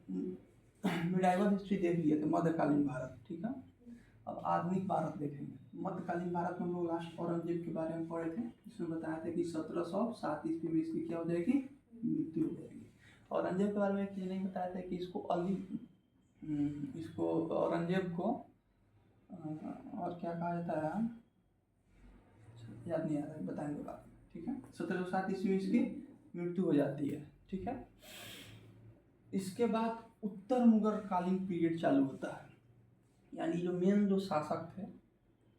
Medieval history देख लिए थे, मध्यकालीन भारत, ठीक है। अब आधुनिक भारत देखेंगे। मध्यकालीन भारत में हम लोग लास्ट औरंगजेब के बारे में पढ़े थे, इसमें बताया था कि 1707 ईस्वी में इसकी क्या हो जाएगी, मृत्यु हो जाएगी। औरंगजेब के बारे में एक चीज़ नहीं बताया था कि इसको औरंगजेब को और क्या कहा जाता है, याद नहीं आ रहा है, बताएंगे बाद में, ठीक है। 1707 ईस्वी में इसकी मृत्यु हो जाती है, ठीक है। इसके बाद उत्तर मुगल कालीन पीरियड चालू होता है, यानी जो मेन जो शासक थे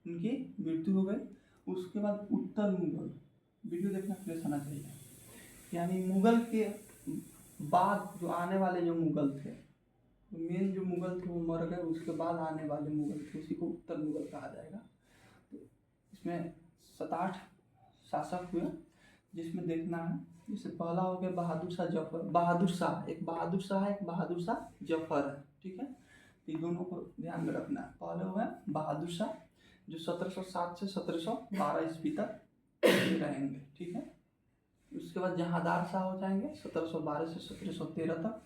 उनकी मृत्यु हो गई। उसके बाद उत्तर मुगल, वीडियो देखना प्लेस आना चाहिए, यानी मुगल के बाद जो आने वाले जो मुगल थे, मेन जो मुगल थे वो मर गए, उसके बाद आने वाले मुगल थे, उसी को उत्तर मुगल कहा जाएगा। तो इसमें 7-8 शासक हुए, जिसमें देखना है, जैसे पहला हो गया बहादुर शाह जफर, बहादुर शाह, एक बहादुर शाह है, एक बहादुर शाह जफर है, ठीक है। ये दोनों को ध्यान में रखना है। पहले हुआ बहादुर शाह जो 1707 से 1712 ईस्वी तक रहेंगे, ठीक है। उसके बाद जहांदार शाह हो जाएंगे 1712 से 1713 तक।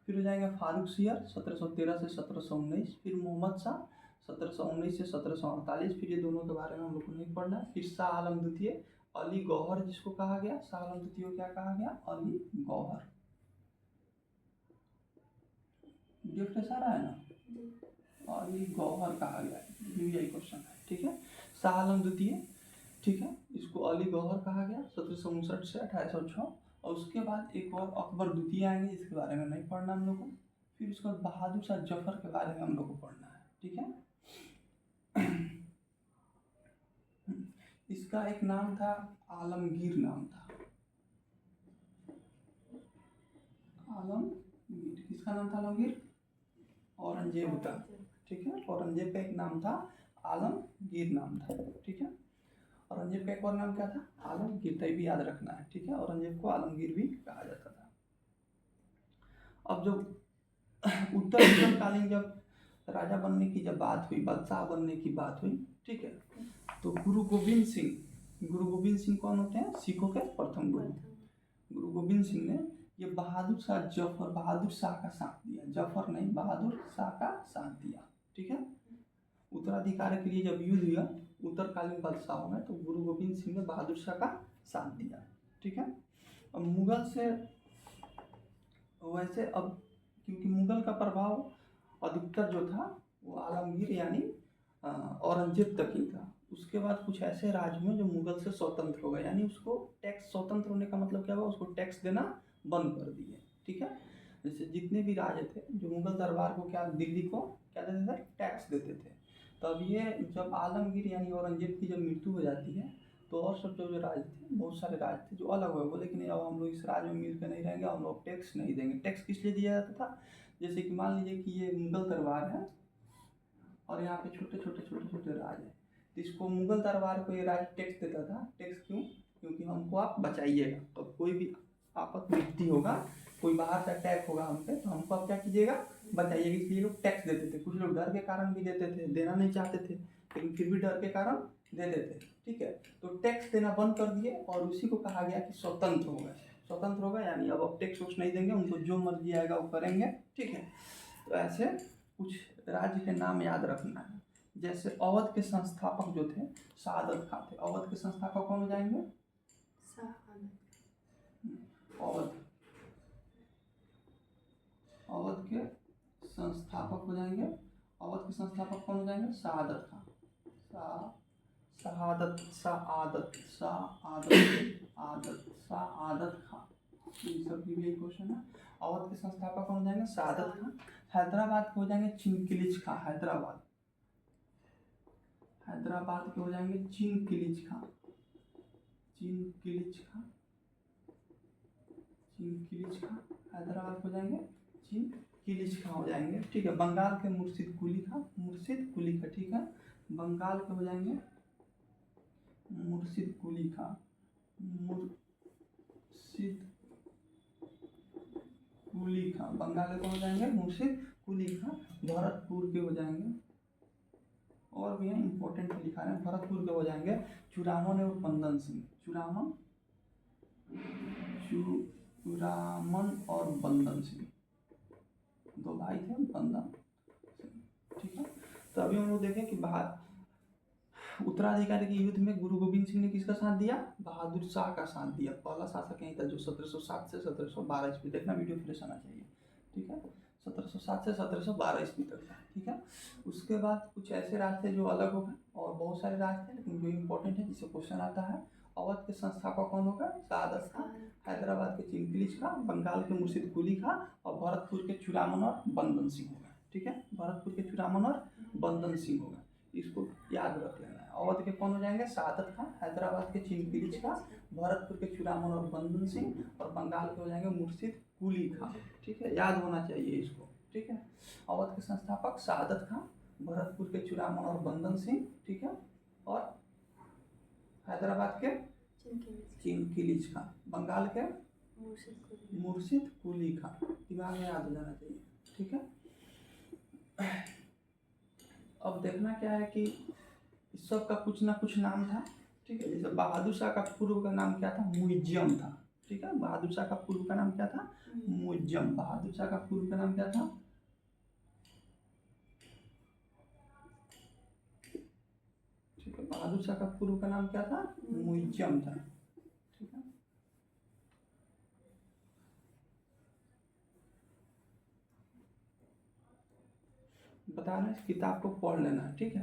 फिर हो जाएंगे फारूक सियर 1713 से 1719। फिर मोहम्मद शाह 1719 से 1748। फिर ये दोनों के बारे में हम लोग को नहीं पढ़ना है। फिर शाह आलम द्वितीय, अली गौहर जिसको कहा गया, शाह आलम द्वितीय को क्या कहा गया, अली गौहर। डिफरेंस आ रहा है ना, अली गौहर कहा गया है, यही क्वेश्चन है, ठीक है। शाह आलम द्वितीय, ठीक है, इसको अली गौहर कहा गया 1759 से 1806। और उसके बाद एक और अकबर द्वितीय आएंगे, जिसके बारे में नहीं पढ़ना हम लोग को। फिर उसके बाद बहादुर शाह जफर के बारे में हम लोग को पढ़ना है, ठीक है। इसका एक नाम था आलमगीर, नाम था आलमगीर। किसका नाम था आलमगीर, औरंगजेब का, ठीक है। औरंगजेब का एक नाम था आलमगीर नाम था, ठीक है। औरंगजेब का एक और नाम क्या था, आलमगीर था, भी याद रखना है, ठीक है। औरंगजेब को आलमगीर भी कहा जाता था। अब जब उत्तर मुगलकालीन जब राजा बनने की जब बात हुई, बादशाह बनने की बात हुई, ठीक है, तो गुरु गोविंद सिंह कौन होते हैं, सिखों के प्रथम गुरु। गुरु गोविंद सिंह ने ये बहादुर शाह जफर, बहादुर शाह का साथ दिया, जफर नहीं, बहादुर शाह का साथ दिया, ठीक है। उत्तराधिकार के लिए जब युद्ध हुआ उत्तरकालीन बादशाहों में, तो गुरु गोविंद सिंह ने बहादुर शाह का साथ दिया, ठीक है। अब मुगल से वैसे, अब क्योंकि मुगल का प्रभाव अधिकतर जो था वो आलमगीर यानी औरंगजेब तक ही था। उसके बाद कुछ ऐसे राज्य में जो मुगल से स्वतंत्र हो गए, यानी उसको टैक्स, स्वतंत्र होने का मतलब क्या हुआ, उसको टैक्स देना बंद कर दिए, ठीक है। जैसे जितने भी राज्य थे जो मुगल दरबार को क्या, दिल्ली को क्या देते थे, टैक्स देते थे। तब ये जब आलमगीर यानी औरंगजेब की जब मृत्यु हो जाती है, तो और सब जो राज्य थे, बहुत सारे राज्य थे जो अलग हुए, बोले कि नहीं अब हम लोग इस राज्य में मिलकर नहीं रहेंगे, हम लोग टैक्स नहीं देंगे। टैक्स किस लिए दिया जाता था, जैसे कि मान लीजिए कि ये मुगल दरबार है और यहाँ पे छोटे छोटे राज्य है, तो इसको मुगल दरबार को ये राज्य टैक्स देता था। टैक्स क्यों, क्योंकि हमको आप बचाइएगा, तो कोई भी आपत विपत्ति होगा, कोई बाहर से अटैक होगा हम पे, तो हमको आप क्या कीजिएगा, बताइएगा। इसलिए लोग टैक्स देते थे। कुछ लोग डर के कारण भी देते थे, देना नहीं चाहते थे, लेकिन फिर भी डर के कारण देते थे, ठीक है। तो टैक्स देना बंद कर दिए और उसी को कहा गया कि स्वतंत्र हो गए। स्वतंत्र हो गए यानी अब टैक्स वैक्स नहीं देंगे, उनको जो मर्जी आएगा वो करेंगे, ठीक है। तो ऐसे कुछ राज्य के नाम याद रखना है। जैसे अवध के संस्थापक जो थे सआदत खां थे। अवध के संस्थापक कौन हो जाएंगे, अवध अवध के संस्थापक हो जाएंगे। अवध के संस्थापक कौन हो जाएंगे, सआदत खां। सआदत खां, ये सब भी यही क्वेश्चन है। अवध के संस्थापक कौन हो जाएंगे, सआदत खां। हैदराबाद के हो जाएंगे चिनकिलिच खां। हैदराबाद के हो जाएंगे चिनकिलिच खां। हैदराबाद हो जाएंगे चिनकिलिच खां हो जाएंगे, ठीक है। बंगाल के मुर्शिद कुली खां, ठीक है। बंगाल के हो जाएंगे मुर्शिद कुली खां। बंगाल के हो जाएंगे मुर्शिद कुली खां। भरतपुर के हो जाएंगे, और भी इंपॉर्टेंट लिखा है, भरतपुर के हो जाएंगे चूड़ामन और बंदन सिंह। चूड़ामन और बंदन सिंह, दो भाई थे बंधन सिंह, ठीक है। तो अभी हम लोग देखें कि उत्तराधिकारी के युद्ध में गुरु गोविंद सिंह ने किसका साथ दिया? बहादुर शाह का साथ दिया। पहला शासक यही था जो 1707 से 1712 ईस्वी, देखना वीडियो फ्रेश आना चाहिए, ठीक है। 1707 से 1712 ईस्वी तक था, ठीक है। उसके बाद कुछ ऐसे राज थे जो अलग हो गए और बहुत सारे राज थे, लेकिन जो इम्पोर्टेंट है जिससे क्वेश्चन आता है, अवध के संस्थापक कौन होगा? सादत खां, हैदराबाद के चिंकिलिश खां, बंगाल के मुर्शिद कुली खां और भरतपुर के चूड़ामन और बंदन सिंह होगा, ठीक है। भरतपुर के चूड़ामन और बंदन सिंह होगा, इसको याद रख लेना है। अवध के कौन हो जाएंगे? सादत खां, हैदराबाद के चिंकिलिश खां, भरतपुर के चूड़ामन और बंदन सिंह और बंगाल के हो जाएंगे मुर्शिद कुली खां, ठीक है। याद होना चाहिए इसको, ठीक है। अवध के संस्थापक सादत खां, भरतपुर के चूड़ामन और बंदन सिंह, ठीक है, और हैदराबाद के चिंकिलिश खां, बंगाल के मुर्शिद कुली खां, दिमाग में याद हो जाना चाहिए, ठीक है। अब देखना क्या है कि इस सब का कुछ ना कुछ नाम था, ठीक है। जैसे बहादुर शाह का पूर्व का नाम क्या था? मुइज्जम था, ठीक है। बहादुर शाह का पूर्व का नाम क्या था? मुइज्जम। बहादुर शाह का पूर्व का नाम क्या था? ठीक है, बहादुर शाह का पूर्व का नाम क्या था? मुइज्जम था, ठीक है। बता रहे हैं, इस किताब को पढ़ लेना है, ठीक है।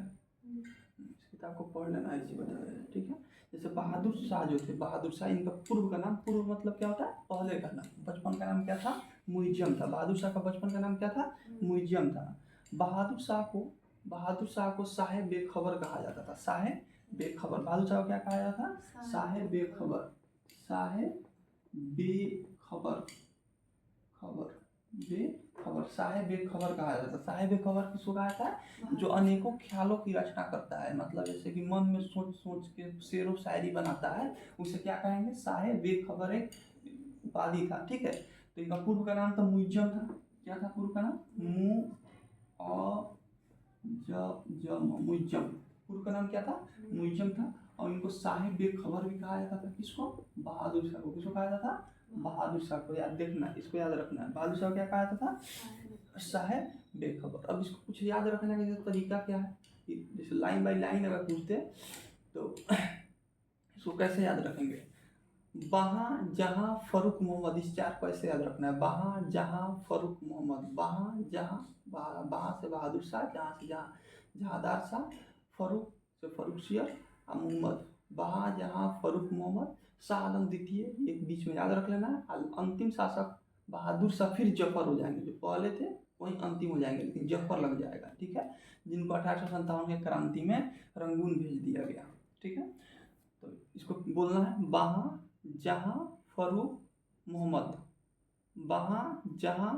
इस किताब को पढ़ लेना, ऐसे बता रहे हैं, ठीक है। जैसे बहादुर शाह जो थे, बहादुर शाह, इनका पूर्व का नाम, पूर्व मतलब क्या होता है? पहले का नाम। बचपन का नाम क्या था? मुइज्जम था। बहादुर शाह का बचपन का नाम क्या था? मुइज्जम था। बहादुर शाह को शाह बेखबर कहा जाता था। शाह बेखबर। बहादुर शाह को क्या कहा जाता था? शाह बेखबर। शाह बेखबर, खबर बेखबर, शाह बेखबर कहा जाता है। शाह बेखबर किसको कहा जाता है? जो अनेकों ख्यालों की रचना करता है, मतलब जैसे कि मन में सोच सोच के शेरो शायरी बनाता है, उसे क्या कहेंगे? शाह बेखबर एक उपाधि था, ठीक है। तो इनका पूर्व का नाम था मुइज्जम था। क्या था पूर्व का नाम? मुइज्जम। पूर्व का नाम क्या था? मुइज्जम था। और इनको शाह बेखबर भी कहा जाता था। किसको? बहादुर शाह को। किसको कहा जाता था? बहादुर शाह को। याद देखना, इसको याद रखना है। बहादुर शाह क्या कहा जाता था? शाह बेखबर। अब इसको कुछ याद रखने का तरीका क्या है? जैसे लाइन बाय लाइन अगर पूछते तो इसको कैसे याद रखेंगे? वहाँ जहाँ फरूक मोहम्मद, इस चार को ऐसे याद रखना है। वहाँ जहाँ फरूक मोहम्मद, वहाँ जहाँ, वहाँ से बहादुर शाह, जहाँ से जहादार शाह, फरूक से फरूखसियर और मोहम्मद, वहाँ जहाँ फरूक मोहम्मद, शाह आलम द्वितीय, एक बीच में याद रख लेना है। अंतिम शासक बहादुर शाह, फिर जफर हो जाएंगे, जो पहले थे वही अंतिम हो जाएंगे, लेकिन जफर लग जाएगा, ठीक है। जिनको 1857 के क्रांति में रंगून भेज दिया गया, ठीक है। तो इसको बोलना है, वहाँ जहाँ फरूक मोहम्मद, वहाँ जहाँ,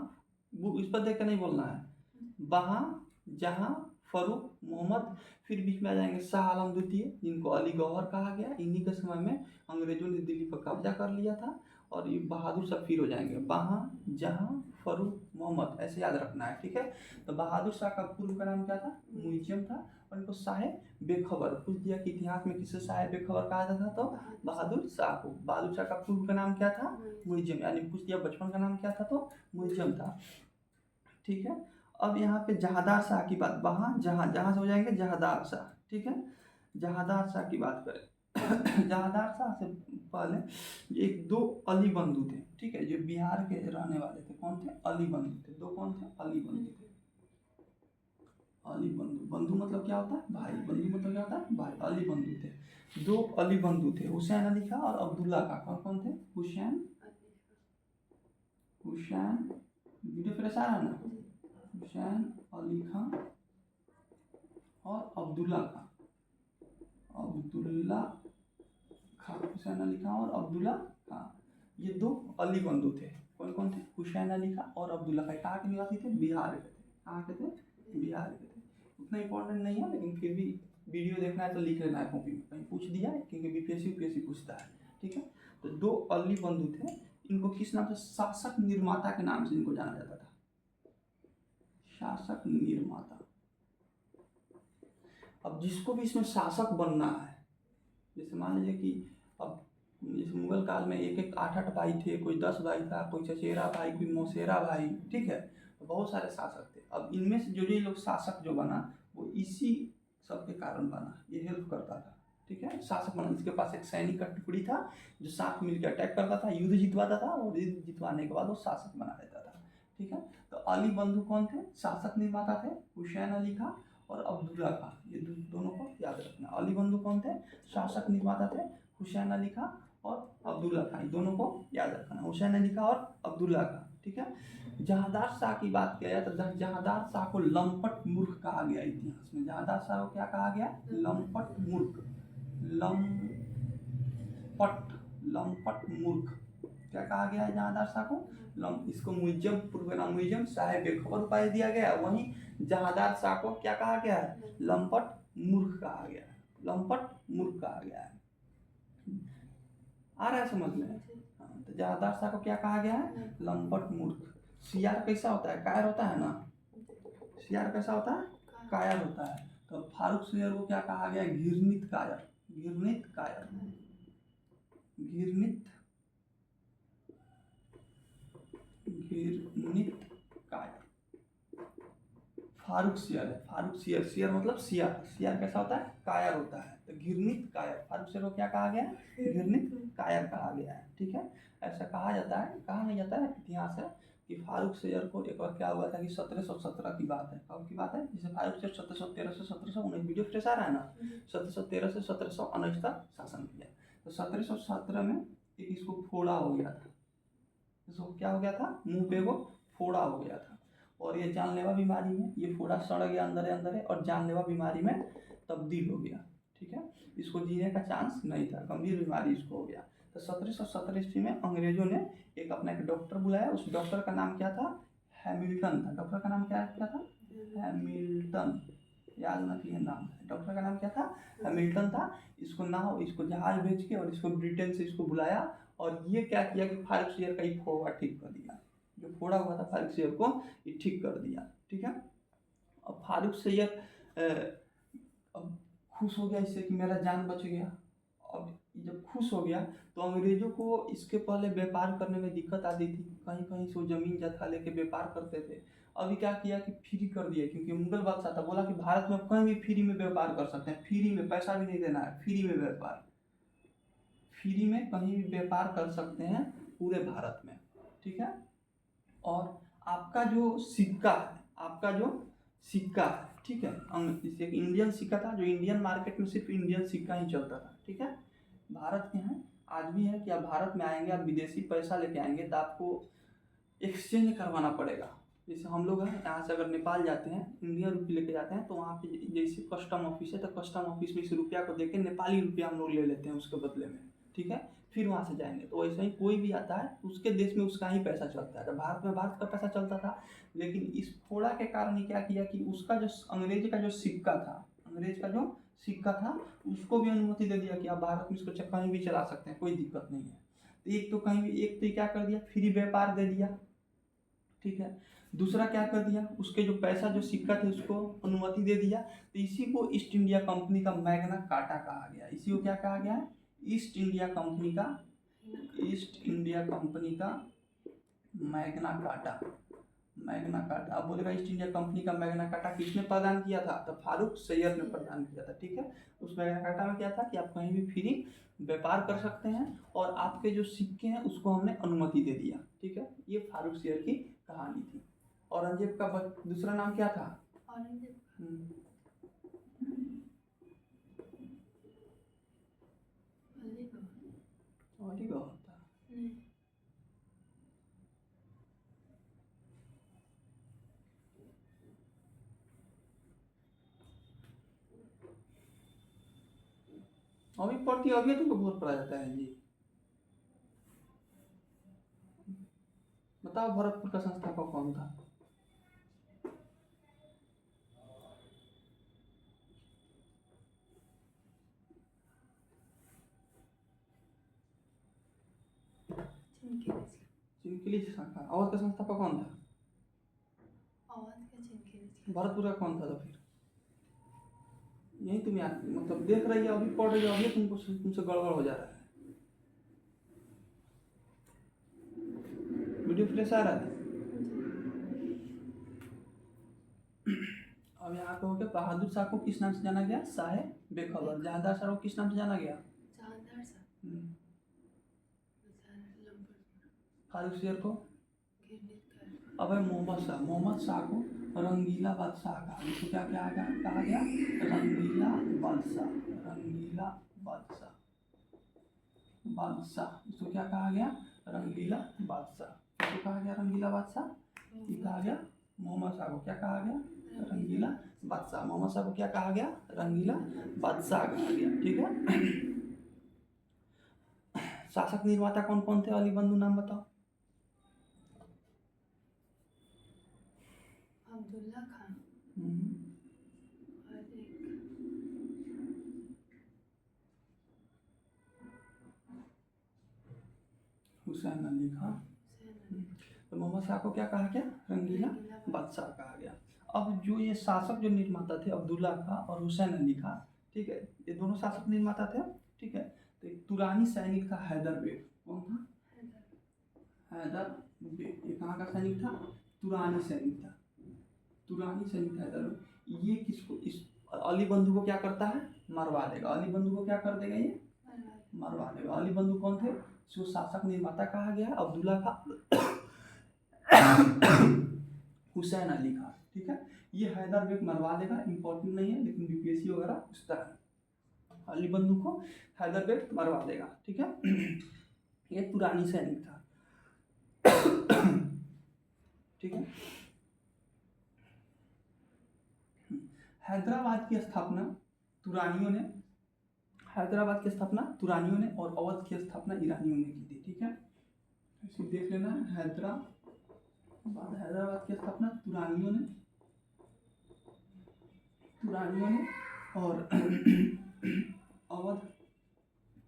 इस पर देख कर नहीं बोलना है। वहाँ जहाँ फरूक मोहम्मद, फिर बीच में आ जाएंगे शाह आलम द्वितीय, जिनको अली गौहर कहा गया। इन्हीं के समय में अंग्रेजों ने दिल्ली पर कब्जा कर लिया था, और ये बहादुर शाह फिर हो जाएंगे। वहाँ जहाँ फरूक मोहम्मद, ऐसे याद रखना है, ठीक है। तो बहादुर शाह का पूर्व का नाम क्या था? मुइज्जम था। और इनको शाह बेखबर पूछ दिया कि इतिहास में किसे शाह बेखबर कहा जाता था, तो बहादुर शाह को। बहादुर शाह का पूर्व का नाम क्या था? मुइज्जम। यानी पूछ दिया बचपन का नाम क्या था, तो मुइज्जम था, ठीक है। अब यहाँ पे जहादार शाह की बात, वहाँ जहाँ, जहाँ से हो जाएंगे जहादार शाह, ठीक है। जहादार शाह की बात करें जहादार शाह से पहले एक दो अली बंधु थे, ठीक है, जो बिहार के रहने वाले थे। कौन थे? अली बंधु थे। दो कौन थे? अली बंधु थे। अली बंधु, बंधु मतलब क्या होता है? भाई। बंधु मतलब क्या होता है? भाई। अली बंधु थे, दो अली बंधु थे, हुसैन अली खां और अब्दुल्ला खां। कौन कौन थे? हुसैन, वीडियो फ्रेश आ रहा है ना? हुसैन अली खां और अब्दुल्ला खां। हुसैन अली खां और अब्दुल्ला खां, ये दो अली बंधु थे। कौन कौन थे? हुसैन अली खां और अब्दुल्ला खां। कहाँ के निवासी थे? बिहार के थे। कहाँ के थे? बिहार के थे। उतना इंपॉर्टेंट नहीं है, लेकिन फिर भी वीडियो देखना है तो लिख लेना है कॉपी में, कहीं पूछ दिया है, क्योंकि बीपीएससी पूछता है, ठीक है। तो दो अली बंधु थे। इनको किस नाम से? शासक निर्माता के नाम से इनको जाना जाता था। शासक निर्माता। अब जिसको भी इसमें शासक बनना है, जैसे मान लीजिए कि अब जैसे मुगल काल में एक एक 8 8 भाई थे, कोई 10 भाई था, कोई चचेरा भाई, कोई मौसेरा भाई, ठीक है। तो बहुत सारे शासक थे। अब इनमें से जो लोग शासक जो बना वो इसी सब के कारण बना, ये हेल्प करता था, ठीक है, शासक बना। इसके पास एक सैनिक का टुकड़ी था जो साथ मिलकर अटैक करता था, युद्ध जितवाता था, और युद्ध जितवाने के बाद वो शासक बना देता था, ठीक है। तो अली बंधु कौन थे? शासक निर्माता थे। हुसैन अली खां और अब्दुल्ला खां, ये दोनों को याद रखना। अली बंधु कौन थे? शासक निर्माता थे। हुसैन अली खां और अब्दुल्ला खां, इन दोनों को याद रखना, हुसैन अली खां और अब्दुल्ला खां, ठीक है। जहांदार शाह की बात किया जाए तो जहांदार शाह को लंपट मूर्ख कहा गया इतिहास में। जहांदार शाह को क्या कहा गया? लंपट मूर्ख, लंपट मूर्ख, क्या कहा गया है जहांदार शाह को? इसको मुइज्जम, पूर्व नाम मुइज्जम साहेब बेखबर उपाधि दिया गया। वहीं जहांदार शाह को क्या कहा गया है? लंपट मूर्ख कहा गया है, लंपट मूर्ख कहा गया है। आ रहा है समझ में? हाँ, तो जहांदार शाह को क्या कहा गया है? लंपट मूर्ख। सियार कैसा होता है? कायर होता है ना। सियार कैसा होता है? कायर होता है। तो फारूक सियर को क्या कहा गया? घृणित कायर, घृणित कायर, घृणित कायर। फारूक सियर है, फारूक सियर, सियर मतलब सियार, सियार कैसा होता है? कायर होता है। तो घृणित कायर, फारूक सियर को क्या कहा गया? घृणित कायर कहा गया है, ठीक है। ऐसा कहा जाता है, कहा नहीं जाता है, इतिहास है कि फारूक सियर को एक बार क्या हुआ था कि 1717 की बात है। कब की बात है? जैसे फारूक सियर 1713 से 1719, वीडियो फ्रेश आ रहा है ना, 1713 से 1719 तक शासन किया। तो 1717 में एक इसको फोड़ा हो गया था, इसको क्या हो गया था? मुंह पे वो फोड़ा हो गया था, और ये जानलेवा बीमारी में, ये फोड़ा सड़ गया अंदर अंदर है और जानलेवा बीमारी में तब्दील हो गया, ठीक है। इसको जीने का चांस नहीं था, गंभीर बीमारी इसको हो गया। तो 1717 ईस्वी में अंग्रेजों ने एक अपना एक डॉक्टर बुलाया। उस डॉक्टर का नाम क्या था? हैमिल्टन था। डॉक्टर का नाम क्या था? हैमिल्टन, याद रखिए नाम। डॉक्टर का नाम क्या था? हैमिल्टन था। इसको जहाज भेज के और इसको ब्रिटेन से इसको बुलाया, और ये क्या किया कि फारूक सियर का ही फोड़ा ठीक कर दिया, जो फोड़ा हुआ था फारूक सियर को ये ठीक कर दिया, ठीक है। अब फारूक सियर अब खुश हो गया इससे कि मेरा जान बच गया। अब जब खुश हो गया तो अंग्रेजों को इसके पहले व्यापार करने में दिक्कत आती थी, कहीं कहीं से वो जमीन जथा लेके व्यापार करते थे। अभी क्या किया कि फ्री कर दिया, क्योंकि मुगल बादशाह था, बोला कि भारत में कहीं भी फ्री में व्यापार कर सकते हैं, फ्री में, पैसा भी नहीं देना है, फ्री में व्यापार, फ्री में कहीं भी व्यापार कर सकते हैं पूरे भारत में, ठीक है। और आपका जो सिक्का है, आपका जो सिक्का है, ठीक है, जैसे इंडियन सिक्का था, जो इंडियन मार्केट में सिर्फ इंडियन सिक्का ही चलता था, ठीक है। भारत के हैं, आज भी है कि आप भारत में आएंगे, आप विदेशी पैसा लेके आएंगे तो आपको एक्सचेंज करवाना पड़ेगा। जैसे हम लोग हैं यहाँ से अगर नेपाल जाते हैं, इंडियन रुपये लेके जाते हैं, तो वहाँ पे जैसे कस्टम ऑफिस है, तो कस्टम ऑफिस में इस रुपया को देके नेपाली रुपया हम लोग ले लेते हैं उसके बदले में, ठीक है। फिर वहाँ से जाएंगे तो वैसे ही कोई भी आता है उसके देश में उसका ही पैसा चलता है। तो भारत में भारत का पैसा चलता था, लेकिन इस फोड़ा के कारण ही क्या किया कि उसका जो अंग्रेज का जो सिक्का था, अंग्रेज का जो सिक्का था, उसको भी अनुमति दे दिया कि आप भारत में इसको कहीं भी चला सकते हैं, कोई दिक्कत नहीं है। तो एक तो कहीं भी, एक तो क्या कर दिया, फ्री व्यापार दे दिया, ठीक है। दूसरा क्या कर दिया, उसके जो पैसा जो सिक्का थे उसको अनुमति दे दिया। तो इसी को ईस्ट इंडिया कंपनी का मैग्ना कार्टा कहा गया। इसी को क्या कहा गया है? ईस्ट इंडिया कंपनी का, ईस्ट इंडिया कंपनी का मैग्ना कार्टा, मैग्ना कार्टा। अब बोलेगा ईस्ट इंडिया कंपनी का मैग्ना कार्टा किसने प्रदान किया था? तो फारूक सैयद ने प्रदान किया था, ठीक है। उस मैग्ना कार्टा में क्या था कि आप कहीं भी फ्री व्यापार कर सकते हैं, और आपके जो सिक्के हैं उसको हमने अनुमति दे दिया, ठीक है। ये फारूक सैयद की कहानी थी। औरंगजेब का दूसरा नाम क्या था? औरंगजेब था। अभी पढ़ती, अभी तुमको बहुत पढ़ा जाता है जी। बताओ भरतपुर का संस्थापक कौन था? चिनकिली शाखा। अवध का संस्थापक कौन था? भरतपुर का कौन था? तो फिर यही तुम याद मतलब देख रही हो, अभी पढ़ रही हो, अभी तुमसे गड़बड़ हो जा रहा है। वीडियो फ्रेश आ रहा है? यहाँ पे हो गया बहादुर शाह को किस नाम से जाना गया? शाह बेखबर। जहांदार शाह को किस नाम से जाना गया? फारूक शेर को? अब है मोहम्मद शाह को रंगीला बादशाह कहा। इसको क्या क्या कहा गया? रंगीला बादशाह। रंगीला बादशाह, बादशाह इसको क्या कहा गया? रंगीला बादशाह। इसको कहा गया रंगीला बादशाह। ये कहा गया मोहम्मद शाह को क्या कहा गया? रंगीला बादशाह। मोहम्मद शाह को क्या कहा गया? रंगीला बादशाह कहा गया। ठीक है। शासक निर्माता कौन कौन थे? अली बंधु नाम बताओ। अब्दुल्ला खान और एक हुसैन अली खान। तो मोहम्मद शाह को क्या कहा गया? रंगीला बादशाह कहा गया। अब जो ये शासक जो निर्माता थे अब्दुल्ला खां और हुसैन अली खां, ठीक है, ये दोनों शासक निर्माता थे। ठीक है। तो एक तुरानी सैनिक था हैदर बेग। कौन था? हैदर बेग। ये कहाँ का सैनिक था? तुरानी सैनिक था। तुरानी सैनिक हैदर बेग। ये किसको, इस अली बंधु को क्या करता है? मरवा देगा। अली बंधु को क्या कर देगा? ये मरवा देगा। अली बंधु कौन थे? इसको शासक निर्माता कहा गया है अब्दुल्ला खां हुसैन अली खान। ठीक है। ये हैदर बेग मरवा देगा। इंपॉर्टेंट नहीं है लेकिन बीपीएससी वगैरह पूछता है। अली बंधु को हैदर बेग मरवा देगा। ठीक है। ये तुरानी सैनिक था। ठीक है। हैदराबाद की स्थापना तुरानियों ने, हैदराबाद की स्थापना तुरानियों ने और अवध की स्थापना ईरानियों ने की थी। ठीक है। इसे देख लेना। हैदराबाद की स्थापना तुरानियों ने और अवध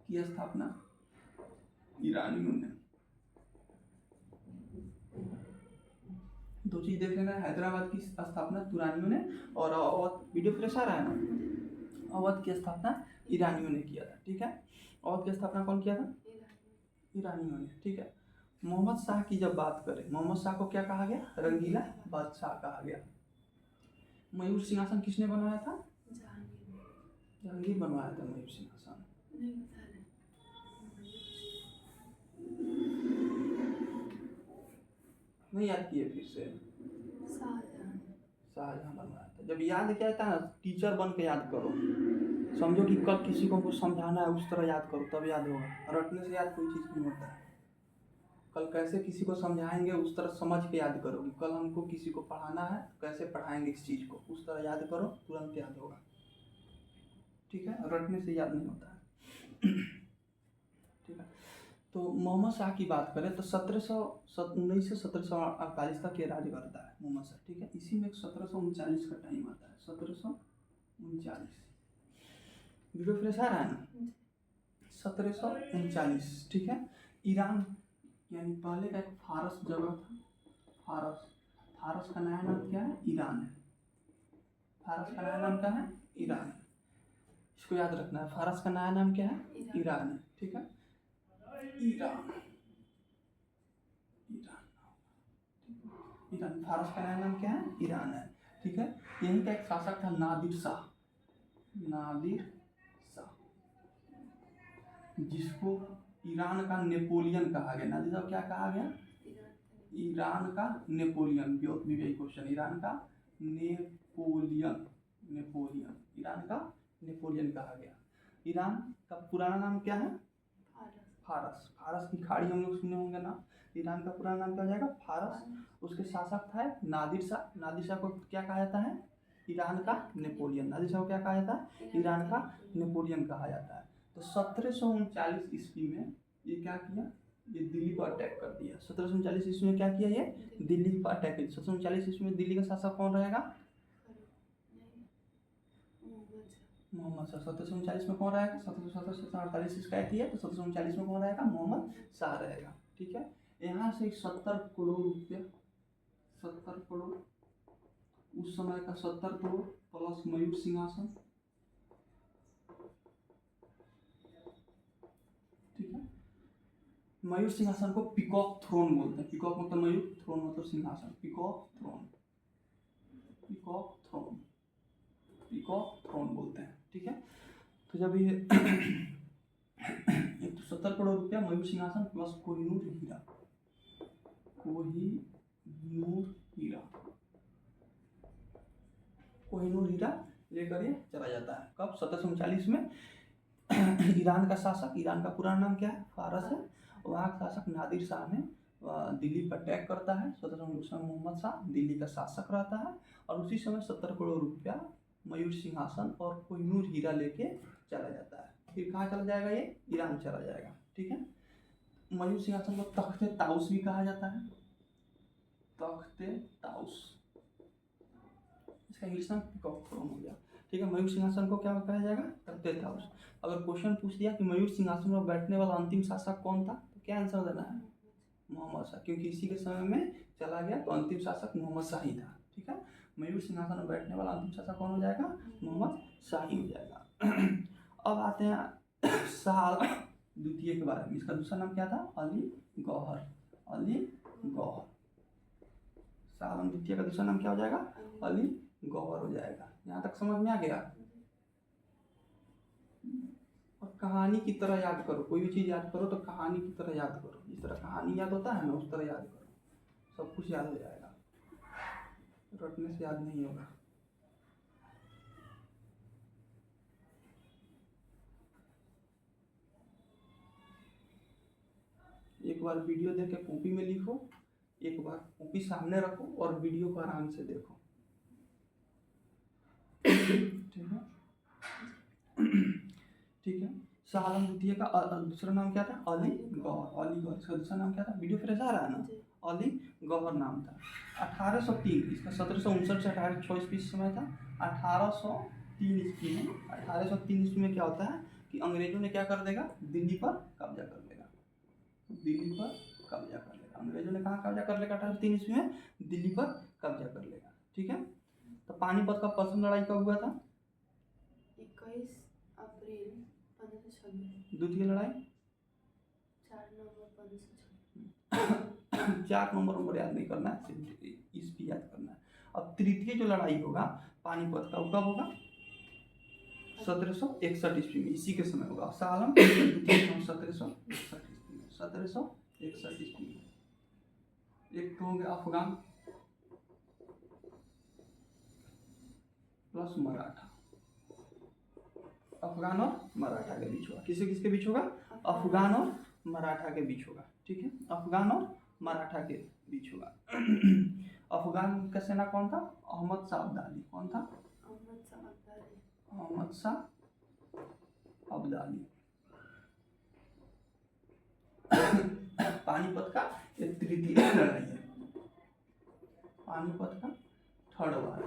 की स्थापना ईरानियों ने। दो चीज देख लेना। हैदराबाद की स्थापना तुरानियों ने और अवध, वीडियो फ्रेश आ रहा है ना? अवध की स्थापना ईरानियों ने किया था। ठीक है। अवध की स्थापना कौन किया था? ईरानियों ने। ठीक है। मोहम्मद शाह की जब बात करें, मोहम्मद शाह को क्या कहा गया? रंगीला बादशाह कहा गया। मयूर सिंहासन किसने बनवाया था? जहांगीर बनवाया था मयूर सिंहासन। नहीं याद किए फिर से? शाहजहां बनवाया था। जब याद किया था ना, टीचर बन के याद करो। समझो कि कल किसी को कुछ समझाना है, उस तरह याद करो, तब याद होगा। रटने से याद कोई चीज़ नहीं होता है। कल कैसे किसी को समझाएंगे उस तरह समझ के याद करो कि कल हमको किसी को पढ़ाना है, कैसे पढ़ाएंगे इस चीज़ को, उस तरह याद करो, तुरंत याद होगा। ठीक है। रटने से याद नहीं होता है। ठीक है। तो मोहम्मद शाह की बात करें तो 19 से 1748 तक ये राज करता है मोहम्मद शाह। ठीक है। इसी में 1739 का टाइम आता है। 1739 वीडियो फ्रेश आ रहा है ना? 1739। ठीक है। ईरान यानी पहले का एक फारस जगह था। फारस का नया नाम क्या है? ईरान है। फारस का नया नाम क्या है? ईरान है। इसको याद रखना है। फारस का नया नाम क्या है? ईरान है। ठीक है। ईरान फारस का नया नाम क्या है? ईरान है। ठीक है। यहीं का एक शासक था नादिर शाह, जिसको ईरान का नेपोलियन कहा गया। नादिर शाह क्या कहा गया? ईरान का नेपोलियन। क्वेश्चन। ईरान का नेपोलियन कहा गया। ईरान का पुराना नाम क्या है? फारस की खाड़ी हम लोग सुने होंगे ना। ईरान का पुराना नाम क्या हो जाएगा? फारस। उसके शासक था नादिर शाह। नादिर शाह को क्या कहा जाता है? ईरान का नेपोलियन। नादिर शाह को क्या कहा जाता है? ईरान का नेपोलियन कहा जाता है। तो 1739 ईस्वी में ये क्या किया? ये दिल्ली पर अटैक कर दिया। 1739 ईस्वी में क्या किया? ये दिल्ली पर अटैक किया। 1739 ईस्वी में दिल्ली का शासक कौन रहेगा? मोहम्मद शाह। 1739 में कौन रहेगा? 1748 इसका है तो 1739 में कौन रहेगा? मोहम्मद शाह रहेगा। ठीक है। यहाँ से 70 करोड़ रुपया, 70 करोड़ उस समय का 70 करोड़ प्लस मयूर सिंहासन। ठीक है। मयूर सिंहासन को पीकॉक थ्रोन बोलते हैं। पीकॉक मतलब मयूर, थ्रोन मतलब सिंहासन। Peacock throne. पीकॉक थ्रोन बोलते हैं, ठीक है। तो जब ये 170 करोड़ रुपया मयूर सिंहासन प्लस कोहिनूर हीरा, कोहिनूर हीरा लेकर ये चला जाता है। कब? 1739 में। ईरान का शासक, ईरान का पूरा नाम क्या है? फारस है। वहाँ का शासक नादिर शाह ने दिल्ली पर अटैक करता है। 1739 में मोहम्मद शाह दिल्ली का शासक रहता है और उसी समय 70 करोड़ रुपया मयूर सिंहासन और कोहिनूर हीरा लेके चला जाता है। फिर कहाँ चला जाएगा? ये ईरान चला जाएगा, ठीक है। मयूर सिंहासन को तख्ते ताउस भी कहा जाता है, तख्ते ताउस, इसका इंग्लिश नाम पीकॉक थ्रोन हो गया, ठीक है। मयूर सिंहासन को क्या कहा जाएगा? तख्ते ताउस। अगर क्वेश्चन पूछ दिया कि मयूर सिंहासन पर बैठने वाला अंतिम शासक कौन था, तो क्या आंसर देना है? मोहम्मद शाह, क्योंकि इसी के समय में चला गया तो अंतिम शासक मोहम्मद शाह ही था, ठीक है। मयूर सिंहासन पर बैठने वाला अंतिम शासक कौन हो जाएगा? मोहम्मद शाह ही हो जाएगा। अब आते हैं शाह आलम द्वितीय के बारे में। इसका दूसरा नाम क्या था? अली गौहर, अली गौहर। शाह आलम द्वितीय का दूसरा नाम क्या हो जाएगा? अली गौहर हो जाएगा। यहाँ तक समझ में आ गया? और कहानी की तरह याद करो, कोई भी चीज़ याद करो तो कहानी की तरह याद करो। जिस तरह कहानी याद होता है ना, उस तरह याद करो, सब कुछ याद हो जाएगा। रटने से याद नहीं होगा। एक बार वीडियो देख के कॉपी में लिखो, एक बार कॉपी सामने रखो और वीडियो को आराम से देखो, ठीक है। ठीक है। शाह आलम द्वितीय का दूसरा नाम क्या था? अली गौहर, अली गौहर। इसका दूसरा नाम क्या था? वीडियो फिर ऐसा आ रहा है ना, अली गौहर नाम था। 1803, इसका 1759 से 1806 ईस्वी समय था। 1803 ईस्वी में, 1803 ईस्वी में क्या होता है कि अंग्रेजों ने क्या कर देगा? दिल्ली पर कब्जा कर लेगा, दिल्ली पर कब्जा कर लेगा। अंग्रेजों ने कहाँ कब्जा कर लेगा? 1803 ईस्वी में दिल्ली पर कब्जा कर लेगा, ठीक है। तो पानीपत का प्रथम लड़ाई कब हुआ था? 21 अप्रैल 1526। द्वितीय लड़ाई 4 नवंबर 1526। 4 नंबर याद नहीं करना है, सिर्फ ईस्वी याद करना है। अब तृतीय जो लड़ाई होगा पानीपत का, वो कब होगा? 1761 ईस्वी में, इसी के समय होगा। शाह आलम द्वितीय 1761 ईस्वी में। एक तो हो गया अफगान प्लस मराठा, अफगान और मराठा के बीच होगा। किसके किसके बीच होगा? अफगान और मराठा के बीच होगा, ठीक है। अफगान और मराठा के बीच होगा। अफगान का सेना कौन था? अहमद शाह अब्दाली। कौन था? अहमद शाह अब्दाली। अहमद शाह अब्दाली। पानीपत का ये तृतीय लड़ाई है, पानीपत का थर्ड वार,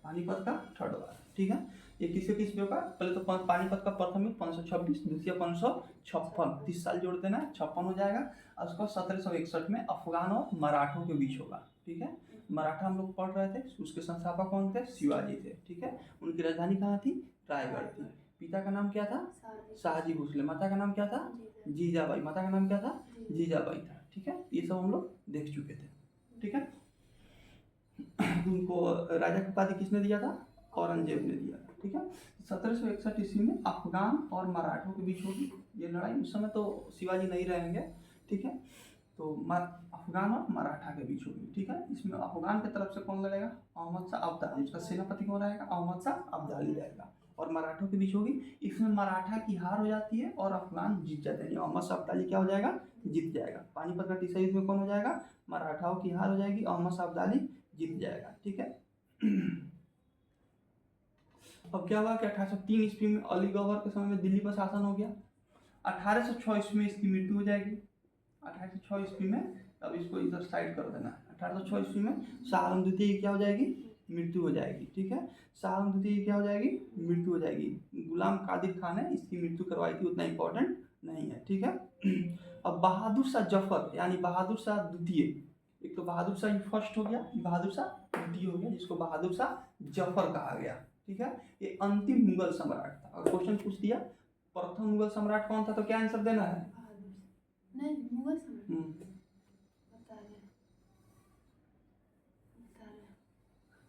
पानीपत का थर्ड वार, ठीक है। ये किसके किस पे होगा? पहले तो पानीपत का प्रथम युद्ध 526, द्वितीय 556, 30 साल जोड़ देना है, 56 हो जाएगा। और उसका 1761 में अफगान और मराठों के बीच होगा, ठीक है। मराठा हम लोग पढ़ रहे थे, उसके संस्थापक कौन थे? शिवाजी थे, ठीक है। उनकी राजधानी कहाँ थी? रायगढ़ थी। पिता का नाम क्या था? शाहजी भोसले। माता का नाम क्या था? जीजाबाई। माता का नाम क्या था? जीजाबाई था, ठीक है। ये सब हम लोग देख चुके थे, ठीक है। उनको राजा की उपाधि किसने दिया था? औरंगजेब ने दिया था, ठीक है। 1761 ईस्वी में अफगान और मराठों के बीच होगी ये लड़ाई। उस समय तो शिवाजी नहीं रहेंगे, ठीक है। तो अफगान और मराठा के बीच होगी, ठीक है। इसमें अफगान की तरफ से कौन लड़ेगा? अहमद शाह अब्दाली। इसका सेनापति कौन रहेगा? अहमद शाह अब्दाली रहेगा। और मराठों के बीच होगी, इसमें मराठा की हार हो जाती है और अफगान जीत जाते हैं। अहमद शाह अब्दाली क्या हो जाएगा? जीत जाएगा। पानीपत का तीसरा युद्ध में कौन हो जाएगा? मराठाओं की हार हो जाएगी, अहमद शाह अब्दाली जीत जाएगा, ठीक है। अब क्या हुआ कि 1803 ईस्वी में अली गौहर के समय में दिल्ली पर शासन हो गया। 1806 ईस्वी में इसकी मृत्यु हो जाएगी। 1806 ईस्वी में, अब इसको इधर साइड कर देना है। 1806 ईस्वी में शाह आलम द्वितीय की क्या हो जाएगी? मृत्यु हो जाएगी, ठीक है। शाह आलम द्वितीय की क्या हो जाएगी? मृत्यु हो जाएगी। गुलाम कादिर खान ने इसकी मृत्यु करवाई थी, उतना इंपॉर्टेंट नहीं है, ठीक है। अब बहादुर शाह जफर यानी बहादुर शाह द्वितीय, एक तो बहादुर शाह फर्स्ट हो गया, बहादुर शाह द्वितीय हो गया, जिसको बहादुर शाह जफर कहा गया, ठीक है। ये अंतिम मुगल सम्राट था। अगर क्वेश्चन पूछ दिया प्रथम मुगल सम्राट कौन था, तो क्या आंसर देना है? नहीं, मुगल सम्राट बता रहे